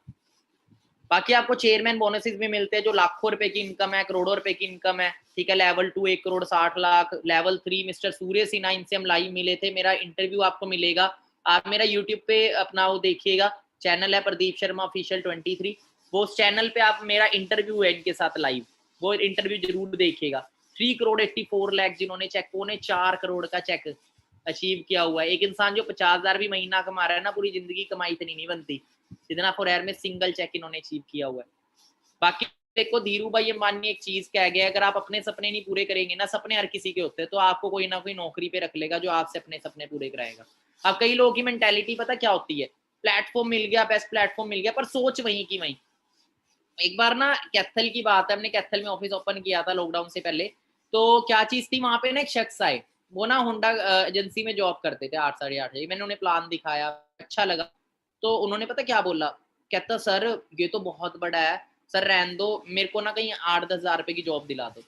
बाकी आपको चेयरमैन बोनसेस भी मिलते हैं, जो लाखों रुपए की इनकम है, करोड़ों रुपए की इनकम है, ठीक है। लेवल 2 1,60,00,000, लेवल 3 मिस्टर सूर्य सिन्हा, इनसे हम लाइव मिले थे, मेरा इंटरव्यू आपको मिलेगा। आप मेरा यूट्यूब पे अपना वो देखिएगा, चैनल है प्रदीप शर्मा ऑफिशियल 23, वो उस चैनल पे आप मेरा इंटरव्यू है इनके साथ लाइव, वो इंटरव्यू जरूर देखिएगा। 3,84,00,000 जिन्होंने चेक, 4 करोड़ का चेक अचीव किया हुआ है। एक इंसान जो 50,000 भी महीना कमा रहा है ना, पूरी जिंदगी कमाई इतनी नहीं बनती जितना फॉरएवर में सिंगल चेक इन्होंने अचीव किया हुआ है। बाकी देखो धीरू भाई अंबानी एक चीज कह गया, अगर आप अपने सपने नहीं पूरे करेंगे ना, सपने हर किसी के होते हैं, तो आपको कोई ना कोई नौकरी पे रख लेगा जो आपसे अपने सपने पूरे कराएगा। अब कई लोगों की मेंटालिटी पता क्या होती है, प्लेटफॉर्म मिल गया, बेस्ट प्लेटफॉर्म मिल गया, पर सोच वहीं की वहीं। एक बार ना कैथल की बात है, हमने कैथल में ऑफिस ओपन किया था लॉकडाउन से पहले। तो क्या चीज थी, वहां पे ना एक शख्स आए, वो ना होंडा एजेंसी में जॉब करते थे 8 साढ़े 8 मैंने उन्हें प्लान दिखाया, अच्छा लगा। तो उन्होंने पता क्या बोला, कहता सर ये तो बहुत बड़ा है, सर रहने दो, मेरे को ना कहीं 8-10 हज़ार रुपए की जॉब दिला दो।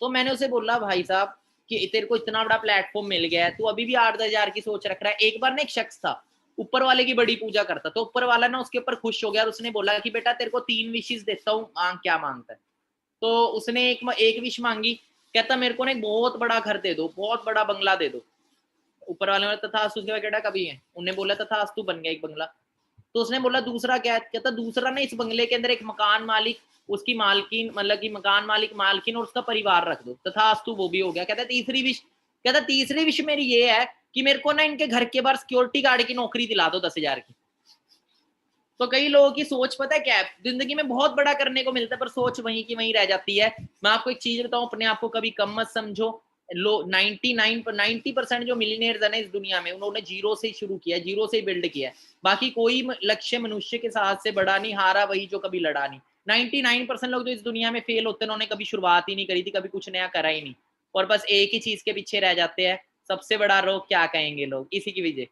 तो मैंने उसे बोला भाई साहब कि तेरे को इतना बड़ा प्लेटफॉर्म मिल गया है, तू अभी भी 8-10 हज़ार की सोच रख रहा है। एक बार ना एक शख्स था, ऊपर वाले की बड़ी पूजा करता, तो ऊपर वाला ना उसके ऊपर खुश हो गया और उसने बोला कि बेटा तेरे को 3 विशेस देता हूँ, मांग क्या मांगता है। तो उसने एक विश मांगी, कहता मेरे को ना एक बहुत बड़ा घर दे दो, बहुत बड़ा बंगला दे दो। ऊपर वाले ने तथास्तु, उसके बाद कहता कभी है, उन्होंने बोला तथास्तु, बन गया एक बंगला। तो उसने बोला दूसरा क्या है, कहता दूसरा ना इस बंगले के अंदर एक मकान मालिक, उसकी मालकिन, मतलब कि मकान मालिक, मालकिन और उसका परिवार रख दो। तथास्तु, वो भी हो गया। कहता तीसरी विश, कहता तीसरी विश मेरी ये है कि मेरे को ना इनके घर के बाहर सिक्योरिटी गार्ड की नौकरी दिला दो 10,000 की। तो कई लोगों की सोच पता है क्या है, जिंदगी में बहुत बड़ा करने को मिलता है पर सोच वहीं की वहीं रह जाती है। मैं आपको एक चीज बताऊं, अपने आप को कभी कम मत समझो। लो 90% जो मिलियनेयर्स है ना इस दुनिया में, उन्होंने जीरो से शुरू किया, जीरो से बिल्ड किया। बाकी कोई लक्ष्य मनुष्य के साथ से बड़ा नहीं, हारा वही जो कभी लड़ा नहीं। 99% लोग जो इस दुनिया में फेल होते हैं, उन्होंने कभी शुरुआत ही नहीं करी थी, कभी कुछ नया करा ही नहीं, और बस एक ही चीज के पीछे रह जाते हैं, सबसे बड़ा रोग क्या कहेंगे लोग, इसी की वजह।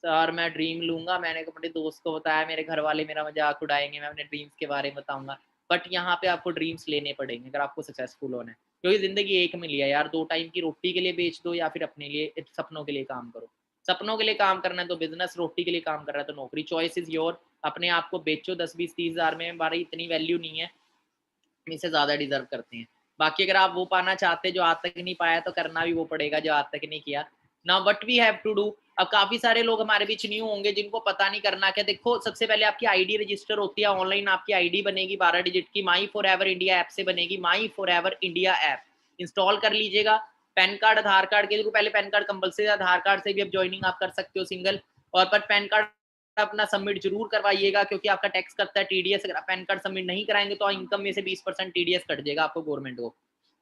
सर मैं ड्रीम लूंगा, मैंने अपने दोस्त को बताया, मेरे घर वाले मेरा मजाक उड़ाएंगे, मैं अपने ड्रीम्स के बारे में बताऊंगा। बट यहाँ पे आपको ड्रीम्स लेने पड़ेंगे अगर आपको सक्सेसफुल होना है, क्योंकि जिंदगी एक मिली है यार। 2 टाइम की रोटी के लिए बेच दो या फिर अपने लिए सपनों के लिए काम करो। सपनों के लिए काम करना है तो बिजनेस, रोटी के लिए काम कर रहा है तो नौकरी, चॉइस इज योर। अपने आप को बेचो 10-20-30 हज़ार में, हमारी इतनी वैल्यू नहीं है, इससे ज्यादा डिजर्व करते हैं। बाकी अगर आप वो पाना चाहते हैं जो आज तक नहीं पाया, तो करना भी वो पड़ेगा जो आज तक नहीं किया। Now what we have to do. अब काफी सारे लोग हमारे बीच न्यू होंगे जिनको पता नहीं करना क्या। देखो सबसे पहले आपकी आईडी रजिस्टर होती है ऑनलाइन, आपकी आईडी बनेगी 12 डिजिट की, माई फॉर एवर इंडिया ऐप से बनेगी। माई for ever India app install कर लीजिएगा। पैन कार्ड, आधार कार्ड के, पहले पैन कार्ड कंपल्सरी, आधार कार्ड से भी अब ज्वाइनिंग आप कर सकते हो सिंगल। और पर पैन कार्ड अपना सबमिट जरूर करवाइएगा, क्योंकि आपका टैक्स करता है टीडीएस। अगर आप पैन कार्ड सबमिट नहीं कराएंगे तो इनकम में से 20% टीडीएस कट जाएगा आपको गवर्नमेंट को,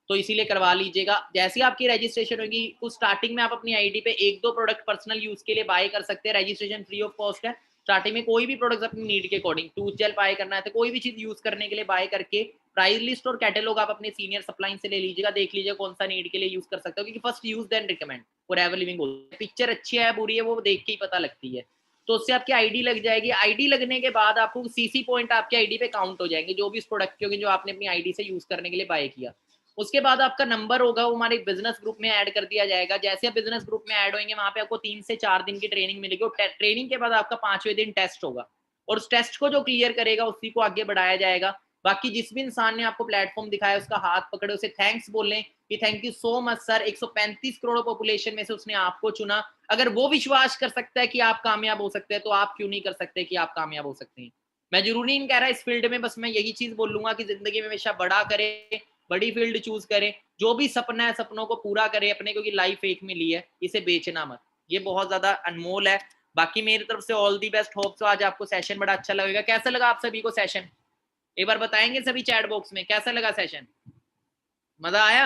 तो इसीलिए करवा लीजिएगा। जैसे आपकी रजिस्ट्रेशन होगी, कुछ स्टार्टिंग में आप अपनी आईडी पे 1-2 प्रोडक्ट पर्सनल यूज के लिए बाय कर सकते हैं। रजिस्ट्रेशन फ्री ऑफ कॉस्ट है। स्टार्टिंग में कोई भी प्रोडक्ट अपनी नीड के अकॉर्डिंग, टूथ जेल बाय करना है तो कोई भी चीज यूज करने के लिए बाय करके प्राइस लिस्ट और कैटेलॉग आप अपने सीनियर सप्लाई से ले लीजिएगा, देख लीजिएगा कौन सा नीड के लिए यूज कर सकते हो, क्योंकि first use then recommend Forever Living. Picture अच्छी है बुरी है वो देख के ही पता लगती है। तो उससे आपकी आईडी लग जाएगी। आईडी लगने के बाद आपको सीसी पॉइंट आपके आईडी पे काउंट हो जाएंगे, जो भी इस प्रोडक्ट के होंगे जो आपने अपनी आईडी से यूज करने के लिए बाय किया। उसके बाद आपका नंबर होगा, वो हमारे बिजनेस ग्रुप में ऐड कर दिया जाएगा। जैसे आप बिजनेस ग्रुप में ऐड होंगे, वहां पे आपको 3 से 4 दिन की ट्रेनिंग मिलेगी, और ट्रेनिंग के बाद आपका 5वें दिन टेस्ट होगा, और उस टेस्ट को जो क्लियर करेगा उसी को आगे बढ़ाया जाएगा। बाकी जिस भी इंसान ने आपको प्लेटफॉर्म दिखाया उसका हाथ पकड़े, उसे थैंक्स बोलें कि thank you so much sir. 135 crore population में से उसने आपको चुना। अगर वो विश्वास कर सकता है कि आप कामयाब हो सकते हैं, तो आप क्यों नहीं कर सकते कि आप कामयाब हो सकते हैं। मैं जरूरी नहीं कह रहा इस फील्ड में, बस मैं यही चीज बोलूंगा कि जिंदगी में हमेशा बड़ा करें, बड़ी फील्ड चूज करें, जो भी सपना है सपनों को पूरा करें अपने, क्योंकि लाइफ एक मिली है, इसे बेचना मत, ये बहुत ज्यादा अनमोल है। बाकी मेरी तरफ से all the best. Hope so आज आपको सेशन बड़ा अच्छा लगेगा। कैसा लगा आप सभी को सेशन, एक बार बताएंगे सभी चैट बॉक्स में कैसा लगा सेशन, मजा आया?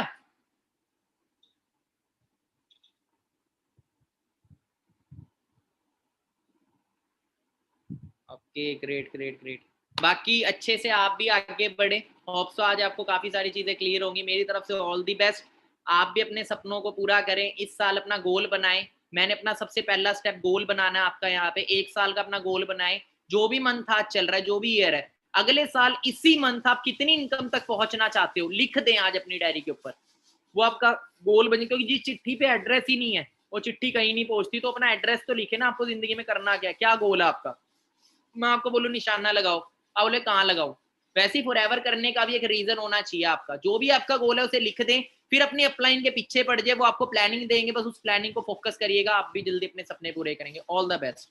Okay great great great. बाकी अच्छे से आप भी आगे बढ़े। होप सो आज आपको काफी सारी चीजें क्लियर होंगी। मेरी तरफ से ऑल दी बेस्ट। आप भी अपने सपनों को पूरा करें, इस साल अपना गोल बनाएं। मैंने अपना सबसे पहला स्टेप गोल बनाना है आपका, यहाँ पे 1 साल का अपना गोल बनाएं। जो भी मंथ आज चल रहा है, जो भी ईयर है, अगले साल इसी मंथ आप कितनी इनकम तक पहुंचना चाहते हो लिख दें आज अपनी डायरी के ऊपर, वो आपका गोल बने। क्योंकि जिस चिट्ठी पे एड्रेस ही नहीं है वो चिट्ठी कहीं नहीं पहुंचती, तो अपना एड्रेस तो लिखे ना, आपको जिंदगी में करना क्या, क्या गोल है आपका। मैं आपको बोलूं निशाना लगाओ, आप बोले कहाँ लगाओ, वैसे ही फॉरएवर करने का भी एक रीजन होना चाहिए आपका। जो भी आपका गोल है उसे लिख दें, फिर अपनी अपलाइन के पीछे पड़ जाए, वो आपको प्लानिंग देंगे, बस उस प्लानिंग को फोकस करिएगा, आप भी जल्दी अपने सपने पूरे करेंगे। All the best.